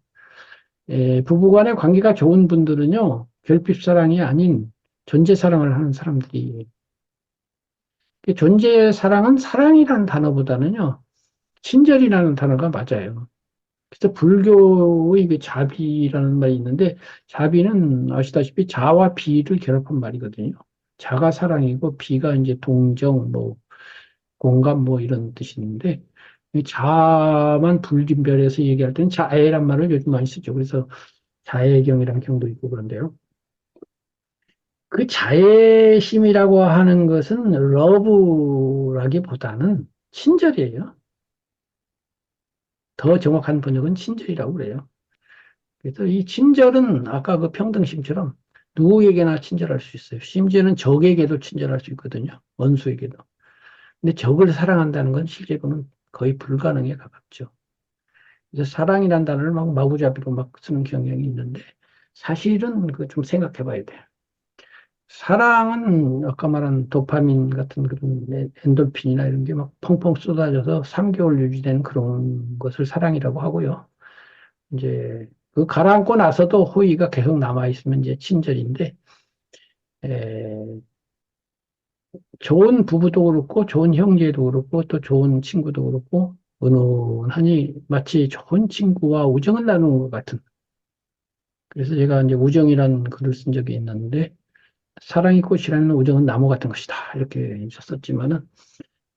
[SPEAKER 1] 부부간의 관계가 좋은 분들은요, 결핍 사랑이 아닌 존재 사랑을 하는 사람들이, 존재 사랑은 사랑이라는 단어보다는요, 친절이라는 단어가 맞아요. 그래서 불교의 그 자비라는 말이 있는데, 자비는 아시다시피 자와 비를 결합한 말이거든요. 자가 사랑이고, 비가 이제 동정, 뭐, 공감, 뭐, 이런 뜻인데, 이 자만 불분별해서 얘기할 때는 자애란 말을 요즘 많이 쓰죠. 그래서 자애경이라는 경도 있고 그런데요. 그 자애심이라고 하는 것은 러브라기보다는 친절이에요. 더 정확한 번역은 친절이라고 그래요. 그래서 이 친절은 아까 그 평등심처럼 누구에게나 친절할 수 있어요. 심지어는 적에게도 친절할 수 있거든요. 원수에게도. 근데 적을 사랑한다는 건 실제로는 거의 불가능에 가깝죠. 그래서 사랑이라는 단어를 막 마구잡이로 막 쓰는 경향이 있는데 사실은 그 좀 생각해 봐야 돼요. 사랑은 아까 말한 도파민 같은 그런 엔돌핀이나 이런 게 막 펑펑 쏟아져서 3개월 유지되는 그런 것을 사랑이라고 하고요. 이제 그 가라앉고 나서도 호의가 계속 남아있으면 이제 친절인데, 에, 좋은 부부도 그렇고, 좋은 형제도 그렇고, 또 좋은 친구도 그렇고, 은은하니 마치 좋은 친구와 우정을 나누는 것 같은. 그래서 제가 이제 우정이라는 글을 쓴 적이 있는데, 사랑이 꽃이라는 우정은 나무 같은 것이다. 이렇게 썼지만은,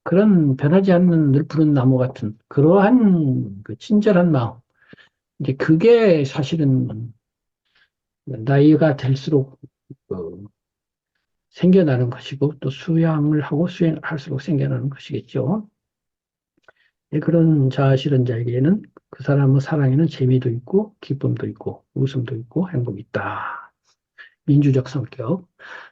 [SPEAKER 1] 그런 변하지 않는 늘 푸른 나무 같은 그러한 그 친절한 마음. 이제 그게 사실은 나이가 들수록 그 생겨나는 것이고 또 수양을 하고 수행할수록 생겨나는 것이겠죠. 그런 자아실현자에게는 그 사람의 사랑에는 재미도 있고 기쁨도 있고 웃음도 있고 행복이 있다. 민주적 성격.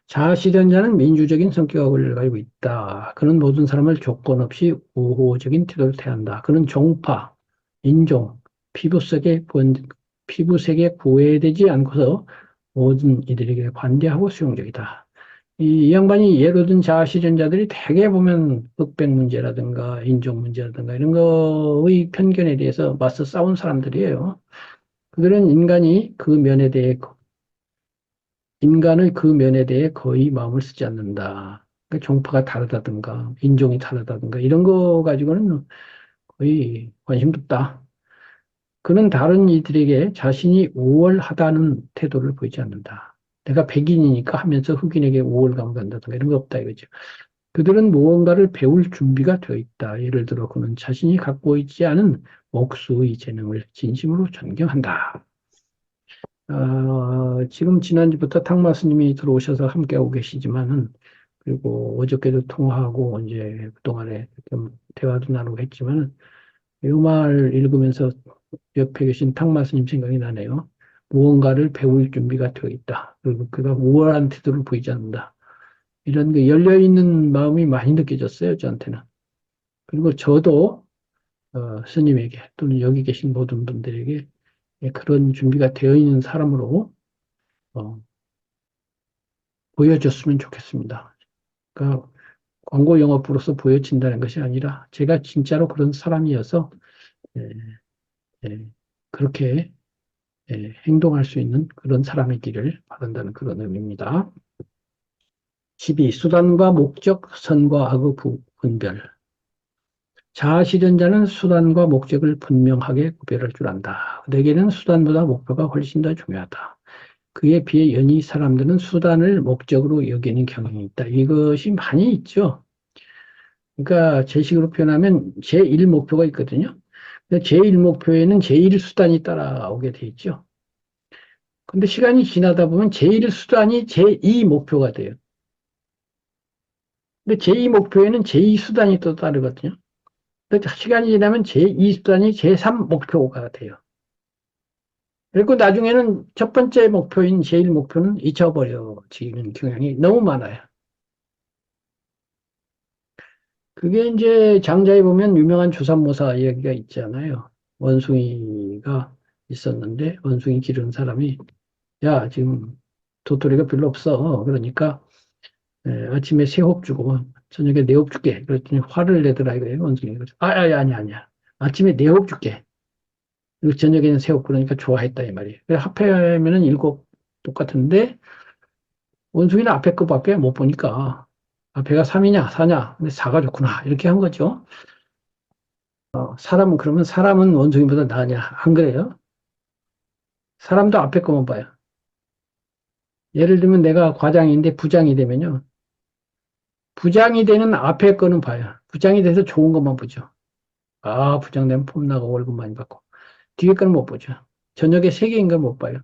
[SPEAKER 1] 자아실현자는 민주적인 성격을 가지고 있다. 그는 모든 사람을 조건 없이 우호적인 태도를 대한다. 그는 종파, 인종, 피부색에, 피부색에 구애되지 않고서 모든 이들에게 관대하고 수용적이다. 이 양반이 예로 든 자아실현자들이 대개 보면 흑백 문제라든가 인종 문제라든가 이런 거의 편견에 대해서 맞서 싸운 사람들이에요. 그들은 인간의 그 면에 대해 거의 마음을 쓰지 않는다. 그러니까 종파가 다르다든가, 인종이 다르다든가, 이런 거 가지고는 거의 관심도 없다. 그는 다른 이들에게 자신이 우월하다는 태도를 보이지 않는다. 내가 백인이니까 하면서 흑인에게 우월감을 간다든가 이런 거 없다 이거죠. 그들은 무언가를 배울 준비가 되어 있다. 예를 들어 그는 자신이 갖고 있지 않은 목수의 재능을 진심으로 존경한다. 지금 지난주부터 탕마 스님이 들어오셔서 함께하고 계시지만은, 그리고 어저께도 통화하고, 이제 그동안에 좀 대화도 나누고 했지만은, 이 말 읽으면서 옆에 계신 탁마 스님 생각이 나네요. 무언가를 배울 준비가 되어 있다. 그리고 그가 우월한 태도를 보이지 않는다. 이런 게 열려있는 마음이 많이 느껴졌어요, 저한테는. 그리고 저도 스님에게 또는 여기 계신 모든 분들에게 그런 준비가 되어 있는 사람으로 어, 보여줬으면 좋겠습니다. 그러니까 광고 영업으로서 보여진다는 것이 아니라 제가 진짜로 그런 사람이어서 예, 예, 그렇게 행동할 수 있는 그런 사람이기를 바란다는 그런 의미입니다. 12. 수단과 목적, 선과 악의 분별. 자아실현자는 수단과 목적을 분명하게 구별할 줄 안다. 그에게는 수단보다 목표가 훨씬 더 중요하다. 그에 비해 연희 사람들은 수단을 목적으로 여기는 경향이 있다. 이것이 많이 있죠. 그러니까 제식으로 표현하면 제1목표가 있거든요. 제1목표에는 제1수단이 따라오게 돼 있죠. 근데 시간이 지나다 보면 제1수단이 제2목표가 돼요. 근데 제2목표에는 제2수단이 또 따르거든요. 근데 시간이 지나면 제2수단이 제3목표가 돼요. 그리고 나중에는 첫 번째 목표인 제1목표는 잊혀버려지는 경향이 너무 많아요. 그게 이제 장자에 보면 유명한 조삼모사 이야기가 있잖아요. 원숭이가 있었는데 원숭이 기르는 사람이 야 지금 도토리가 별로 없어. 그러니까 아침에 세 홉 주고 저녁에 네 홉 줄게. 그랬더니 화를 내더라 이거예요. 원숭이가. 아니야. 아침에 네 홉 줄게. 그리고 저녁에는 세 홉 그러니까 좋아했다 이 말이에요. 그래서 합하면은 일곱 똑같은데 원숭이는 앞에 거밖에 못 보니까 앞에가 3이냐 4냐 근데 4가 좋구나 이렇게 한 거죠. 사람은 그러면 사람은 원숭이보다 나으냐? 안 그래요? 사람도 앞에 거만 봐요. 예를 들면 내가 과장인데 부장이 되면요. 부장이 되는 앞에 거는 봐요. 부장이 돼서 좋은 것만 보죠. 아, 부장 되면 폼 나고 월급 많이 받고. 뒤에 거는 못 보죠. 저녁에 세계인 걸 못 봐요.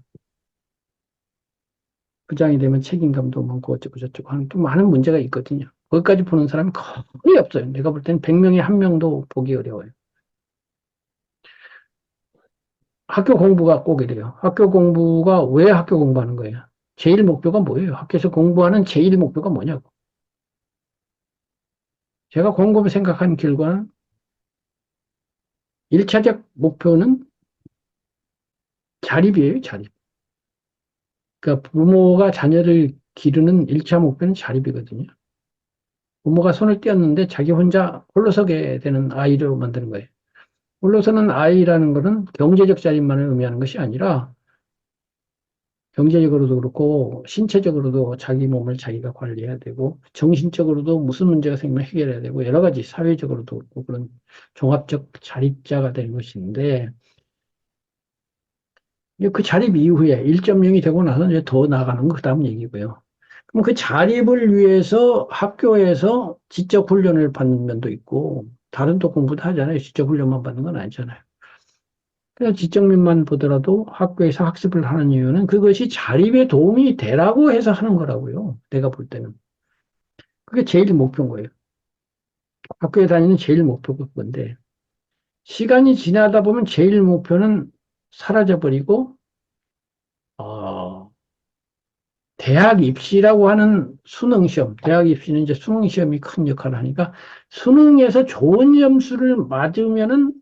[SPEAKER 1] 부장이 되면 책임감도 많고 어쩌고 저쩌고 하는 또 많은 문제가 있거든요. 거기까지 보는 사람이 거의 없어요. 내가 볼 때는 100명에 한 명도 보기 어려워요. 학교 공부가 꼭 이래요. 학교 공부가 왜 학교 공부하는 거예요? 제일 목표가 뭐예요? 학교에서 공부하는 제일 목표가 뭐냐고. 제가 곰곰이 생각한 결과는 1차적 목표는 자립이에요, 자립. 그러니까 부모가 자녀를 기르는 1차 목표는 자립이거든요. 부모가 손을 떼었는데 자기 혼자 홀로서게 되는 아이로 만드는 거예요. 홀로서는 아이라는 것은 경제적 자립만을 의미하는 것이 아니라 경제적으로도 그렇고 신체적으로도 자기 몸을 자기가 관리해야 되고 정신적으로도 무슨 문제가 생기면 해결해야 되고 여러 가지 사회적으로도 그렇고 그런 종합적 자립자가 되는 것인데 그 자립 이후에 1.0이 되고 나서 이제 더 나아가는 거 그다음 얘기고요. 그럼 그 자립을 위해서 학교에서 지적 훈련을 받는 면도 있고 다른 또 공부도 하잖아요. 지적 훈련만 받는 건 아니잖아요. 그래서 지적면만 보더라도 학교에서 학습을 하는 이유는 그것이 자립에 도움이 되라고 해서 하는 거라고요. 내가 볼 때는. 그게 제일 목표인 거예요. 학교에 다니는 제일 목표가 그건데 시간이 지나다 보면 제일 목표는 사라져버리고 어, 대학 입시라고 하는 수능 시험, 대학 입시는 이제 수능 시험이 큰 역할을 하니까 수능에서 좋은 점수를 맞으면은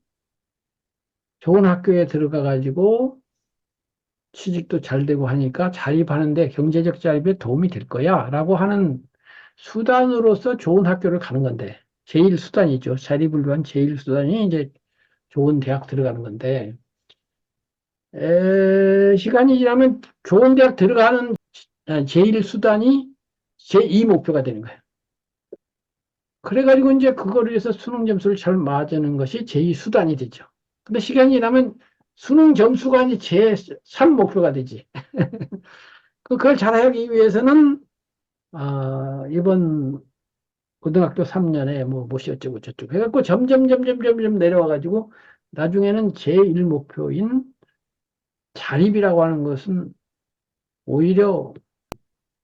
[SPEAKER 1] 좋은 학교에 들어가 가지고 취직도 잘 되고 하니까 자립하는데 경제적 자립에 도움이 될 거야라고 하는 수단으로서 좋은 학교를 가는 건데 제일 수단이죠. 자립을 위한 제일 수단이 이제 좋은 대학 들어가는 건데 시간이 지나면 좋은 대학 들어가는 제일 수단이 제2 목표가 되는 거예요. 그래가지고 이제 그거를 위해서 수능 점수를 잘 맞는 것이 제2 수단이 되죠. 근데 시간이 지나면 수능 점수가 아니 제3 목표가 되지. 그걸 잘하기 위해서는 이번 고등학교 3년에 뭐시 어쩌고 저쩌고 해갖고 점점 내려와가지고 나중에는 제1 목표인 자립이라고 하는 것은 오히려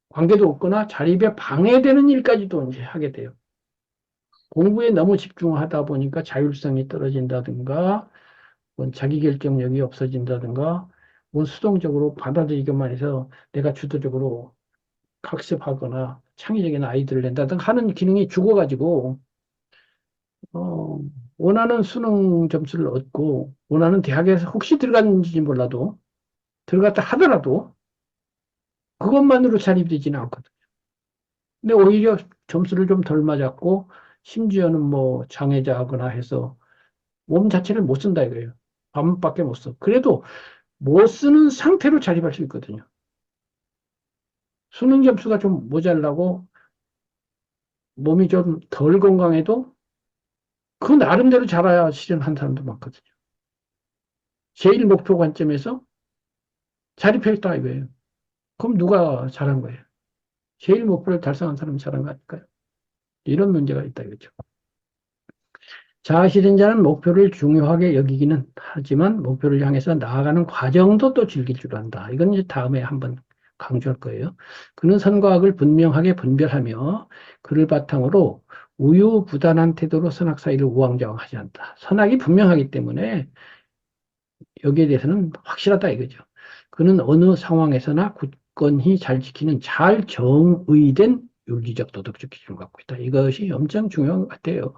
[SPEAKER 1] 관계도 없거나 자립에 방해되는 일까지도 이제 하게 돼요. 공부에 너무 집중하다 보니까 자율성이 떨어진다든가, 뭐 자기 결정력이 없어진다든가, 뭐 수동적으로 받아들이기만 해서 내가 주도적으로 학습하거나 창의적인 아이디어를 낸다든가 하는 기능이 죽어가지고, 어, 원하는 수능 점수를 얻고, 원하는 대학에서 혹시 들어갔는지 몰라도, 들어갔다 하더라도, 그것만으로 자립이 되지는 않거든. 근데 오히려 점수를 좀 덜 맞았고, 심지어는 뭐 장애자거나 해서 몸 자체를 못 쓴다 이거예요. 밥밖에 못 써. 그래도 못 쓰는 상태로 자립할 수 있거든요. 수능 점수가 좀 모자라고 몸이 좀 덜 건강해도 그 나름대로 잘해야 실현한 사람도 많거든요. 제일 목표 관점에서 자립했다 이거예요. 그럼 누가 잘한 거예요? 제일 목표를 달성한 사람이 잘한 거 아닐까요? 이런 문제가 있다 이거죠. 자아실현자는 목표를 중요하게 여기기는 하지만 목표를 향해서 나아가는 과정도 또 즐길 줄 안다. 이건 이제 다음에 한번 강조할 거예요. 그는 선과 악을 분명하게 분별하며 그를 바탕으로 우유부단한 태도로 선악 사이를 우왕좌왕하지 않다. 선악이 분명하기 때문에 여기에 대해서는 확실하다 이거죠. 그는 어느 상황에서나 굳건히 잘 지키는 잘 정의된 윤리적 도덕적 기준을 갖고 있다. 이것이 엄청 중요한 것 같아요.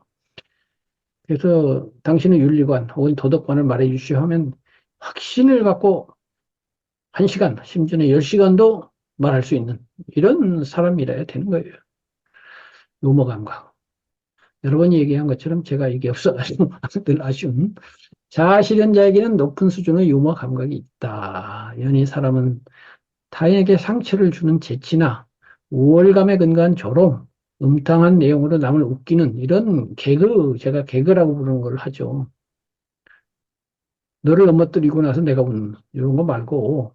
[SPEAKER 1] 그래서 당신의 윤리관 혹은 도덕관을 말해 주시오 하면 확신을 갖고 1시간, 심지어는 10시간도 말할 수 있는 이런 사람이라야 되는 거예요. 유머 감각. 여러 번 얘기한 것처럼 제가 이게 없어가지고 늘 아쉬운. 자아실현자에게는 높은 수준의 유머 감각이 있다. 연희 사람은 타인에게 상처를 주는 재치나 우월감에 근거한 조롱, 음탕한 내용으로 남을 웃기는 이런 개그, 제가 개그라고 부르는 걸 하죠. 너를 넘어뜨리고 나서 내가 웃는 이런 거 말고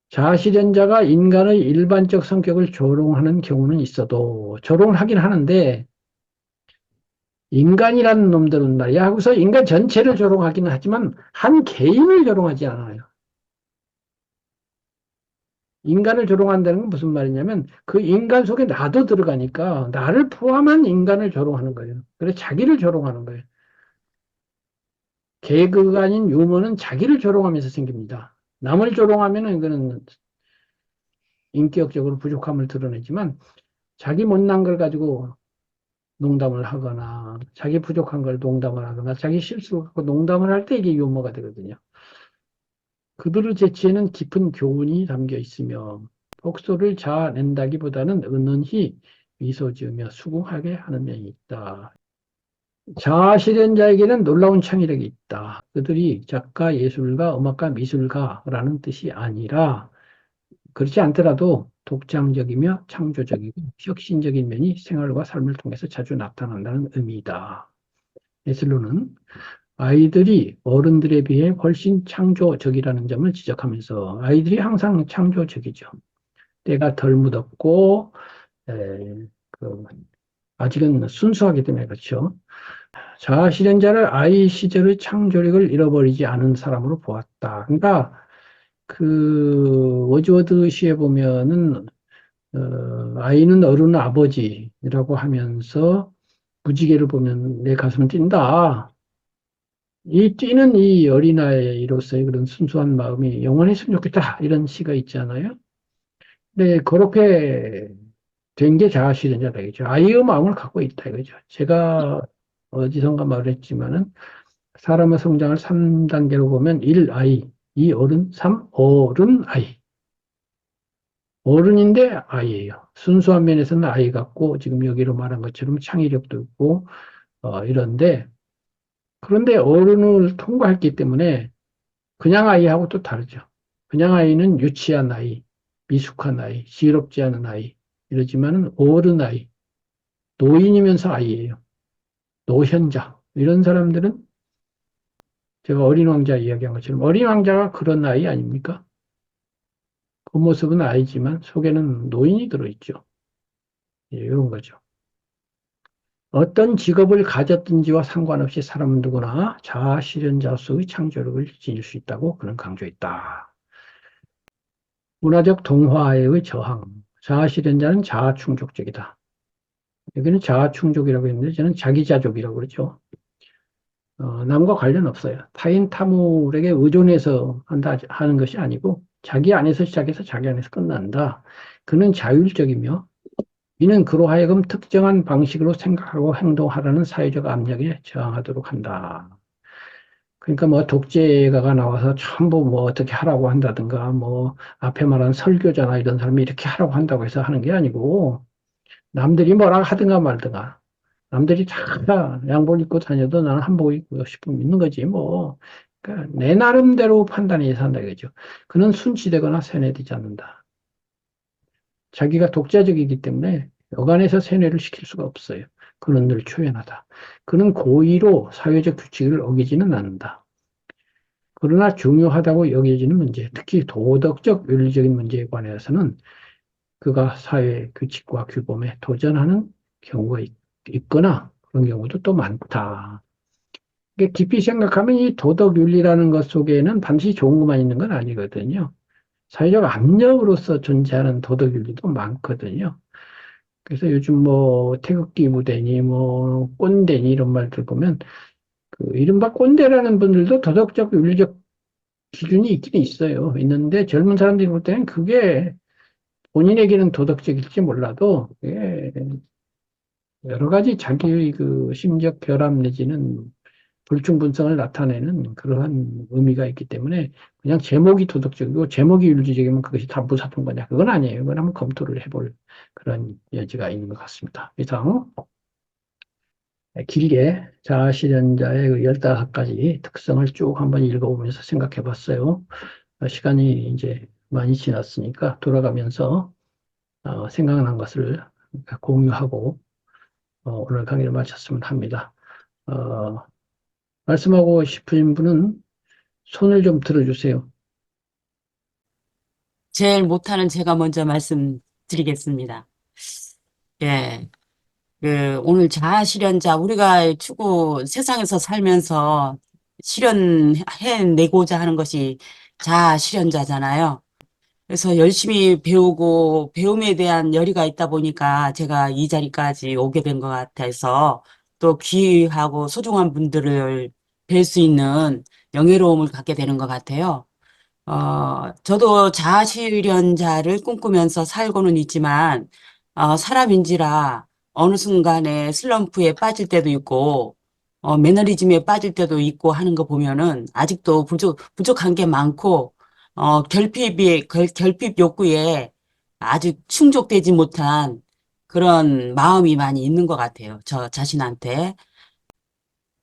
[SPEAKER 1] 자아실현자가 인간의 일반적 성격을 조롱하는 경우는 있어도 조롱을 하긴 하는데 인간이라는 놈들은 말이야 하고서 인간 전체를 조롱하기는 하지만 한 개인을 조롱하지 않아요. 인간을 조롱한다는 건 무슨 말이냐면 그 인간 속에 나도 들어가니까 나를 포함한 인간을 조롱하는 거예요. 그래서 자기를 조롱하는 거예요. 개그가 아닌 유머는 자기를 조롱하면서 생깁니다. 남을 조롱하면 이거는 인격적으로 부족함을 드러내지만 자기 못난 걸 가지고 농담을 하거나 자기 부족한 걸 농담을 하거나 자기 실수를 갖고 농담을 할 때 이게 유머가 되거든요. 그들의 재치에는 깊은 교훈이 담겨 있으며 복소를 자아낸다기보다는 은은히 미소 지으며 수긍하게 하는 면이 있다. 자아실현자에게는 놀라운 창의력이 있다. 그들이 작가, 예술가, 음악가, 미술가라는 뜻이 아니라 그렇지 않더라도 독창적이며 창조적이고 혁신적인 면이 생활과 삶을 통해서 자주 나타난다는 의미이다. 예슬로는 아이들이 어른들에 비해 훨씬 창조적이라는 점을 지적하면서 아이들이 항상 창조적이죠. 때가 덜 묻었고 에, 그, 아직은 순수하기 때문에 그렇죠. 자아실현자를 아이 시절의 창조력을 잃어버리지 않은 사람으로 보았다. 그러니까 그 워즈워드 시에 보면은 아이는 어른의 아버지라고 하면서 무지개를 보면 내 가슴은 뛴다. 이 뛰는 이 어린아이로서의 그런 순수한 마음이 영원했으면 좋겠다. 이런 시가 있잖아요. 네, 그렇게 된 게 자아실현자다 이거죠. 아이의 마음을 갖고 있다 이거죠. 제가 어디선가 말했지만은 사람의 성장을 3단계로 보면 1, 아이, 2, 어른, 3, 어른, 아이. 어른인데 아이예요. 순수한 면에서는 아이 같고 지금 여기로 말한 것처럼 창의력도 있고 이런데 그런데 어른을 통과했기 때문에 그냥 아이하고 또 다르죠. 그냥 아이는 유치한 아이, 미숙한 아이, 지혜롭지 않은 아이 이러지만은 어른 아이, 노인이면서 아이예요. 노현자 이런 사람들은 제가 어린 왕자 이야기한 것처럼 어린 왕자가 그런 아이 아닙니까? 그 모습은 아이지만 속에는 노인이 들어있죠. 예, 이런 거죠. 어떤 직업을 가졌든지와 상관없이 사람은 누구나 자아실현자로서의 창조력을 지닐 수 있다고 그는 강조했다. 문화적 동화의 저항. 자아실현자는 자아충족적이다. 여기는 자아충족이라고 했는데 저는 자기자족이라고 그러죠. 남과 관련 없어요. 타인 타물에게 의존해서 한다 하는 것이 아니고 자기 안에서 시작해서 자기 안에서 끝난다. 그는 자율적이며 이는 그로 하여금 특정한 방식으로 생각하고 행동하라는 사회적 압력에 저항하도록 한다. 그러니까 뭐 독재가가 나와서 전부 뭐 어떻게 하라고 한다든가 뭐 앞에 말한 설교자나 이런 사람이 이렇게 하라고 한다고 해서 하는 게 아니고 남들이 뭐라 하든가 말든가 남들이 다 양복 입고 다녀도 나는 한복 입고 싶으면 입는 거지 뭐. 그러니까 내 나름대로 판단해서 한다 이거죠. 그는 순치되거나 세뇌되지 않는다. 자기가 독자적이기 때문에 여간에서 세뇌를 시킬 수가 없어요. 그는 늘 초연하다. 그는 고의로 사회적 규칙을 어기지는 않는다. 그러나 중요하다고 여겨지는 문제, 특히 도덕적 윤리적인 문제에 관해서는 그가 사회 규칙과 규범에 도전하는 경우가 있거나 그런 경우도 또 많다. 이게 깊이 생각하면 이 도덕 윤리라는 것 속에는 반드시 좋은 것만 있는 건 아니거든요. 사회적 압력으로서 존재하는 도덕 윤리도 많거든요. 그래서 요즘 뭐 태극기 부대니 뭐 꼰대니 이런 말들 보면 그 이른바 꼰대라는 분들도 도덕적 윤리적 기준이 있긴 있어요. 있는데 젊은 사람들이 볼 때는 그게 본인에게는 도덕적일지 몰라도 여러 가지 자기의 그 심적 결함 내지는 불충분성을 나타내는 그러한 의미가 있기 때문에 그냥 제목이 도덕적이고 제목이 윤리적이면 그것이 다 무사품 거냐. 그건 아니에요. 그건 한번 검토를 해볼 그런 여지가 있는 것 같습니다. 이상 길게 자아실현자의 그 15가지 특성을 쭉 한번 읽어보면서 생각해 봤어요. 시간이 이제 많이 지났으니까 돌아가면서 생각난 것을 공유하고 오늘 강의를 마쳤으면 합니다. 어, 말씀하고 싶으신 분은 손을 좀 들어주세요.
[SPEAKER 2] 제일 못하는 제가 먼저 말씀드리겠습니다. 예. 오늘 자아실현자, 우리가 추구 세상에서 살면서 실현해내고자 하는 것이 자아실현자잖아요. 그래서 열심히 배우고 배움에 대한 열의가 있다 보니까 제가 이 자리까지 오게 된 것 같아서 또 귀하고 소중한 분들을 뵐 수 있는 영예로움을 갖게 되는 것 같아요. 저도 자아실현자를 꿈꾸면서 살고는 있지만, 사람인지라 어느 순간에 슬럼프에 빠질 때도 있고, 매너리즘에 빠질 때도 있고 하는 거 보면은 아직도 부족한 게 많고, 결핍 욕구에 아직 충족되지 못한 그런 마음이 많이 있는 것 같아요. 저 자신한테.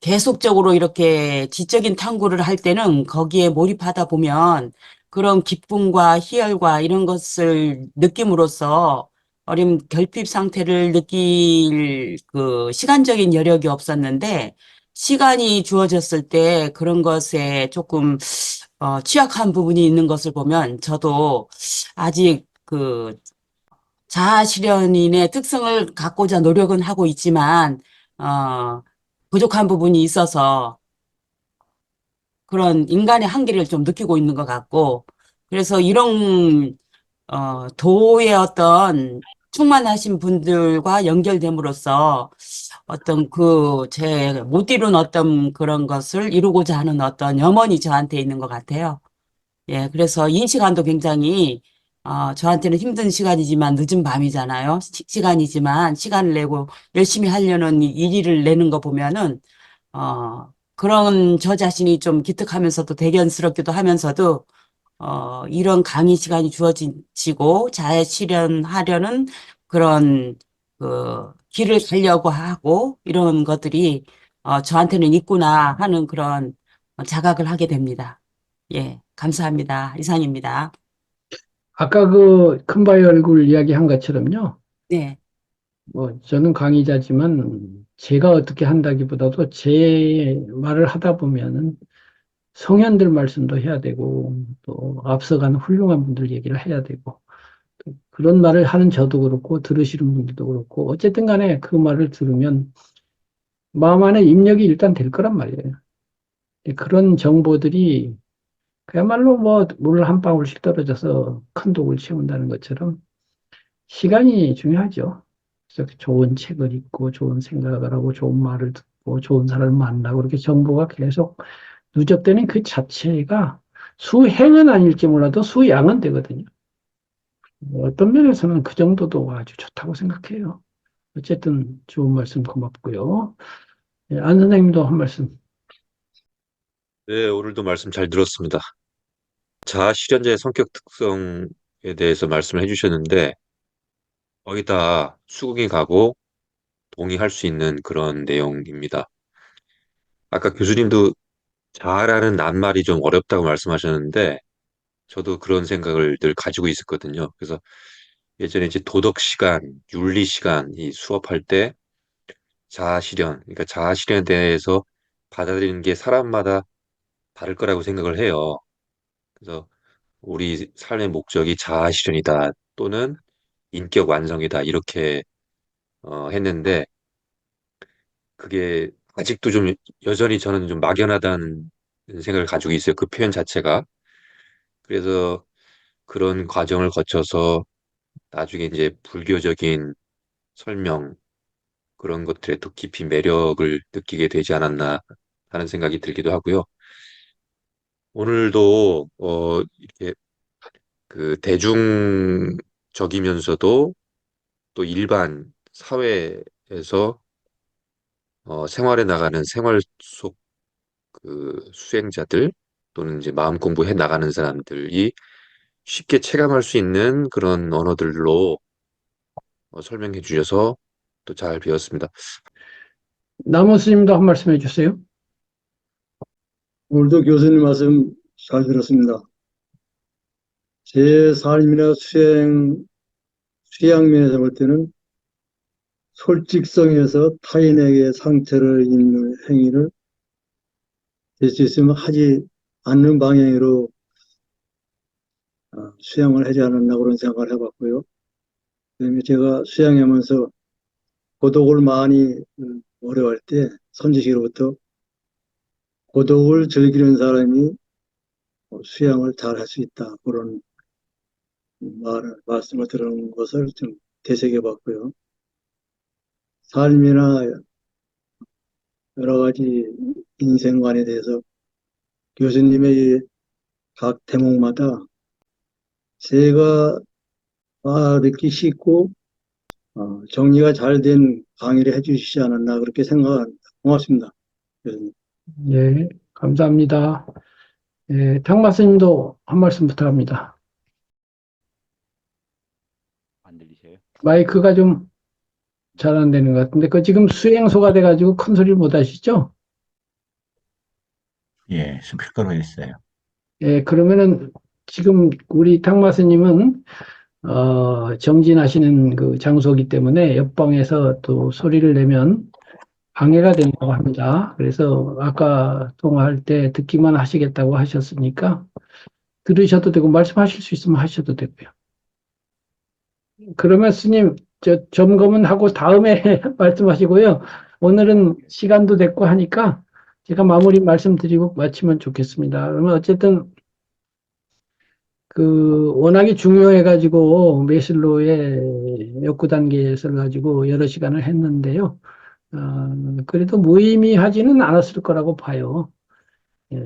[SPEAKER 2] 계속적으로 이렇게 지적인 탐구를 할 때는 거기에 몰입하다 보면 그런 기쁨과 희열과 이런 것을 느낌으로써 어린 결핍 상태를 느낄 그 시간적인 여력이 없었는데 시간이 주어졌을 때 그런 것에 조금 취약한 부분이 있는 것을 보면 저도 아직 그 자아실현인의 특성을 갖고자 노력은 하고 있지만 어, 부족한 부분이 있어서 그런 인간의 한계를 좀 느끼고 있는 것 같고, 그래서 이런, 도의 어떤 충만하신 분들과 연결됨으로써 어떤 제 못 이룬 어떤 그런 것을 이루고자 하는 어떤 염원이 저한테 있는 것 같아요. 예, 그래서 이 시간도 굉장히, 저한테는 힘든 시간이지만 늦은 밤이잖아요. 시간이지만 시간을 내고 열심히 하려는 이 일을 내는 거 보면은 그런 저 자신이 좀 기특하면서도 대견스럽기도 하면서도, 이런 강의 시간이 주어지고 자해 실현하려는 그런, 길을 가려고 하고 이런 것들이, 저한테는 있구나 하는 그런 자각을 하게 됩니다. 예, 감사합니다. 이상입니다.
[SPEAKER 1] 아까 그 큰바위 얼굴 이야기한 것처럼요.
[SPEAKER 2] 네,
[SPEAKER 1] 뭐 저는 강의자지만 제가 어떻게 한다기보다도 제 말을 하다 보면은 성현들 말씀도 해야 되고 또 앞서가는 훌륭한 분들 얘기를 해야 되고 그런 말을 하는 저도 그렇고 들으시는 분들도 그렇고 어쨌든 간에 그 말을 들으면 마음 안에 입력이 일단 될 거란 말이에요. 그런 정보들이 그야말로 뭐 물 한 방울씩 떨어져서 큰 독을 채운다는 것처럼 시간이 중요하죠. 그래서 좋은 책을 읽고 좋은 생각을 하고 좋은 말을 듣고 좋은 사람을 만나고 이렇게 정보가 계속 누적되는 그 자체가 수행은 아닐지 몰라도 수양은 되거든요. 어떤 면에서는 그 정도도 아주 좋다고 생각해요. 어쨌든 좋은 말씀 고맙고요. 예, 안 선생님도 한 말씀.
[SPEAKER 4] 네, 오늘도 말씀 잘 들었습니다. 자아 실현자의 성격 특성에 대해서 말씀을 해주셨는데, 거의 다 수긍이 가고 동의할 수 있는 그런 내용입니다. 아까 교수님도 자아라는 낱말이 좀 어렵다고 말씀하셨는데, 저도 그런 생각을 늘 가지고 있었거든요. 그래서 예전에 이제 도덕 시간, 윤리 시간, 이 수업할 때 자아 실현, 그러니까 자아 실현에 대해서 받아들이는 게 사람마다 다를 거라고 생각을 해요. 그래서 우리 삶의 목적이 자아 실현이다 또는 인격 완성이다 이렇게 했는데 그게 아직도 좀 여전히 저는 좀 막연하다는 생각을 가지고 있어요. 그 표현 자체가. 그래서 그런 과정을 거쳐서 나중에 이제 불교적인 설명 그런 것들에 더 깊이 매력을 느끼게 되지 않았나 하는 생각이 들기도 하고요. 오늘도 이렇게 그 대중적이면서도 또 일반 사회에서 생활에 나가는 생활 속 그 수행자들 또는 이제 마음 공부해 나가는 사람들이 쉽게 체감할 수 있는 그런 언어들로 설명해 주셔서 또 잘 배웠습니다.
[SPEAKER 1] 남은 스님도 한 말씀 해주세요.
[SPEAKER 3] 오늘도 교수님 말씀 잘 들었습니다. 제 삶이나 수양면에서 볼 때는 솔직성에서 타인에게 상처를 입는 행위를 될 수 있으면 하지 않는 방향으로 수양을 하지 않았나 그런 생각을 해봤고요. 그다음에 제가 수양하면서 고독을 많이 어려워할 때 선지식으로부터 고독을 즐기는 사람이 수양을 잘 할 수 있다. 그런 말씀을 들은 것을 좀 되새겨 봤고요. 삶이나 여러 가지 인생관에 대해서 교수님의 이 각 대목마다 제가 듣기 쉽고 정리가 잘 된 강의를 해주시지 않았나 그렇게 생각합니다. 고맙습니다. 교수님.
[SPEAKER 1] 예, 감사합니다. 예, 탕마 스님도 한 말씀 부탁합니다.
[SPEAKER 5] 안 들리세요?
[SPEAKER 1] 마이크가 좀 잘 안 되는 것 같은데, 그 지금 수행소가 돼가지고 큰 소리를 못 하시죠?
[SPEAKER 5] 예, 스피커로 했어요.
[SPEAKER 1] 예, 그러면은 지금 우리 탕마 스님은 정진하시는 그 장소이기 때문에 옆방에서 또 소리를 내면 방해가 된다고 합니다. 그래서 아까 통화할 때 듣기만 하시겠다고 하셨으니까 들으셔도 되고 말씀하실 수 있으면 하셔도 되고요. 그러면 스님 점검은 하고 다음에 말씀하시고요. 오늘은 시간도 됐고 하니까 제가 마무리 말씀드리고 마치면 좋겠습니다. 그러면 어쨌든 그 워낙에 중요해가지고 메슬로의 욕구 단계에서 가지고 여러 시간을 했는데요. 그래도 무의미하지는 않았을 거라고 봐요. 예,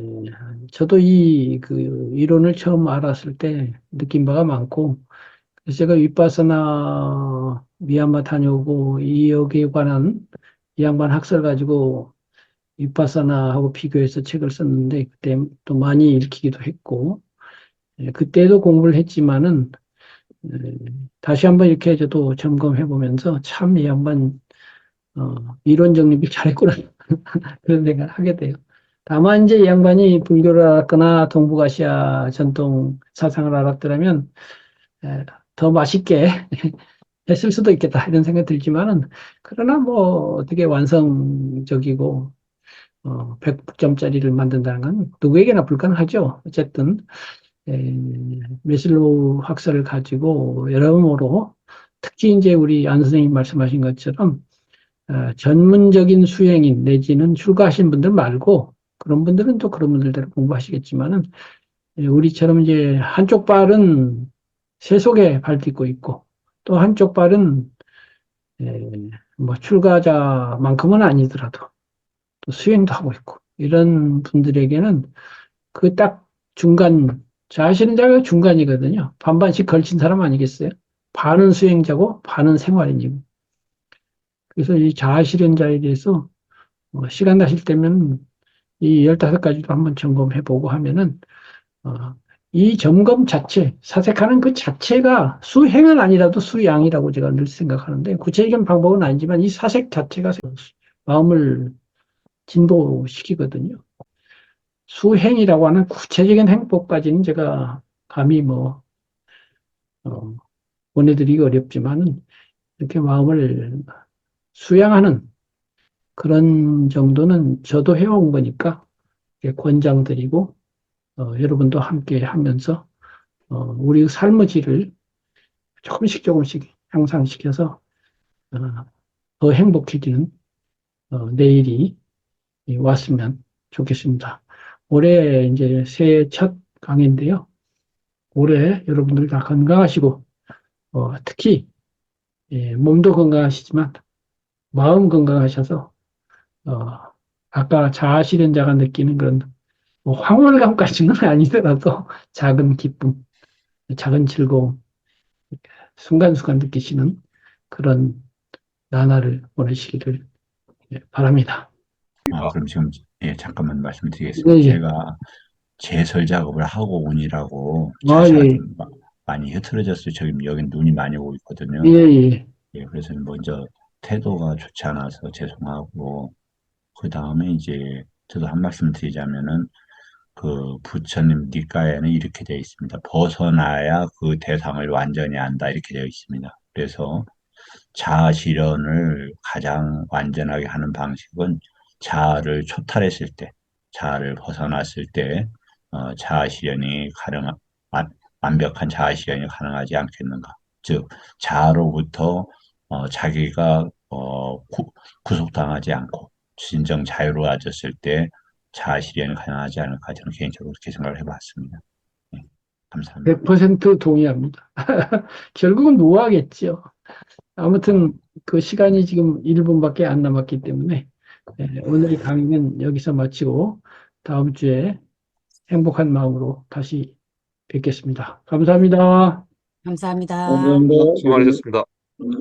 [SPEAKER 1] 저도 이 그 이론을 처음 알았을 때 느낀 바가 많고, 그래서 제가 윗바사나 미얀마 다녀오고 이 여기에 관한 이 양반 학설 가지고 윗바사나하고 비교해서 책을 썼는데 그때 또 많이 읽히기도 했고, 예, 그때도 공부를 했지만은 예, 다시 한번 이렇게 저도 점검해 보면서 참 이 양반 이론 정립을 잘했구나 그런 생각을 하게 돼요. 다만 이제 이 양반이 불교를 알았거나 동북아시아 전통 사상을 알았더라면 더 맛있게 했을 수도 있겠다 이런 생각이 들지만은 그러나 뭐 되게 완성적이고 100점짜리를 만든다는 건 누구에게나 불가능하죠. 어쨌든 메슬로우 학설을 가지고 여러모로 특히 이제 우리 안 선생님 말씀하신 것처럼 전문적인 수행인 내지는 출가하신 분들 말고 그런 분들은 또 그런 분들대로 공부하시겠지만은 우리처럼 이제 한쪽 발은 세속에 발 딛고 있고 또 한쪽 발은 예, 뭐 출가자만큼은 아니더라도 또 수행도 하고 있고 이런 분들에게는 그 딱 중간 자아실현자가 중간이거든요. 반반씩 걸친 사람 아니겠어요? 반은 수행자고 반은 생활인이고. 그래서 이 자아실현자에 대해서 시간 나실 때면 이 15가지도 한번 점검해보고 하면은 어, 이 점검 자체, 사색하는 그 자체가 수행은 아니라도 수양이라고 제가 늘 생각하는데 구체적인 방법은 아니지만 이 사색 자체가 마음을 진도시키거든요. 수행이라고 하는 구체적인 행법까지는 제가 감히 어, 보내드리기 어렵지만은 이렇게 마음을 수양하는 그런 정도는 저도 해온 거니까 권장드리고 여러분도 함께 하면서 우리 삶의 질을 조금씩 조금씩 향상시켜서 어, 더 행복해지는 내일이 왔으면 좋겠습니다. 올해 이제 새해 첫 강의인데요. 올해 여러분들 다 건강하시고 특히 몸도 건강하시지만 마음 건강하셔서 어, 아까 자아실현자가 느끼는 그런 뭐 황홀감까지는 아니더라도 작은 기쁨, 작은 즐거움, 순간순간 느끼시는 그런 나날을 보내시기를 바랍니다.
[SPEAKER 5] 그럼 지금, 예, 잠깐만
[SPEAKER 1] 예,
[SPEAKER 5] 말씀드리겠습니다.
[SPEAKER 1] 예.
[SPEAKER 5] 제가 제설 작업을 하고 오니라고
[SPEAKER 1] 아,
[SPEAKER 5] 자세가
[SPEAKER 1] 예,
[SPEAKER 5] 좀 많이 흐트러졌어요. 저기 여기 눈이 많이 오고
[SPEAKER 1] 예,
[SPEAKER 5] 있거든요.
[SPEAKER 1] 예.
[SPEAKER 5] 예, 그래서 먼저 태도가 좋지 않아서 죄송하고, 그 다음에 이제 저도 한 말씀 드리자면은, 그 부처님 니까에는 이렇게 되어 있습니다. 벗어나야 그 대상을 완전히 안다, 이렇게 되어 있습니다. 그래서 자아 실현을 가장 완전하게 하는 방식은 자아를 초탈했을 때, 자아를 벗어났을 때, 자아 실현이 완벽한 자아 실현이 가능하지 않겠는가. 즉, 자아로부터 자기가 구속당하지 않고 진정 자유로워졌을 때 자아 실현이 가능하지 않을까, 저는 개인적으로 그렇게 생각을 해봤습니다. 네, 감사합니다.
[SPEAKER 1] 100% 동의합니다. 결국은 노하겠죠. 아무튼 그 시간이 지금 1분밖에 안 남았기 때문에 오늘 이 강의는 여기서 마치고 다음 주에 행복한 마음으로 다시 뵙겠습니다. 감사합니다.
[SPEAKER 2] 감사합니다.
[SPEAKER 3] 감사합니다.
[SPEAKER 4] 수고 많으셨습니다.
[SPEAKER 3] 네.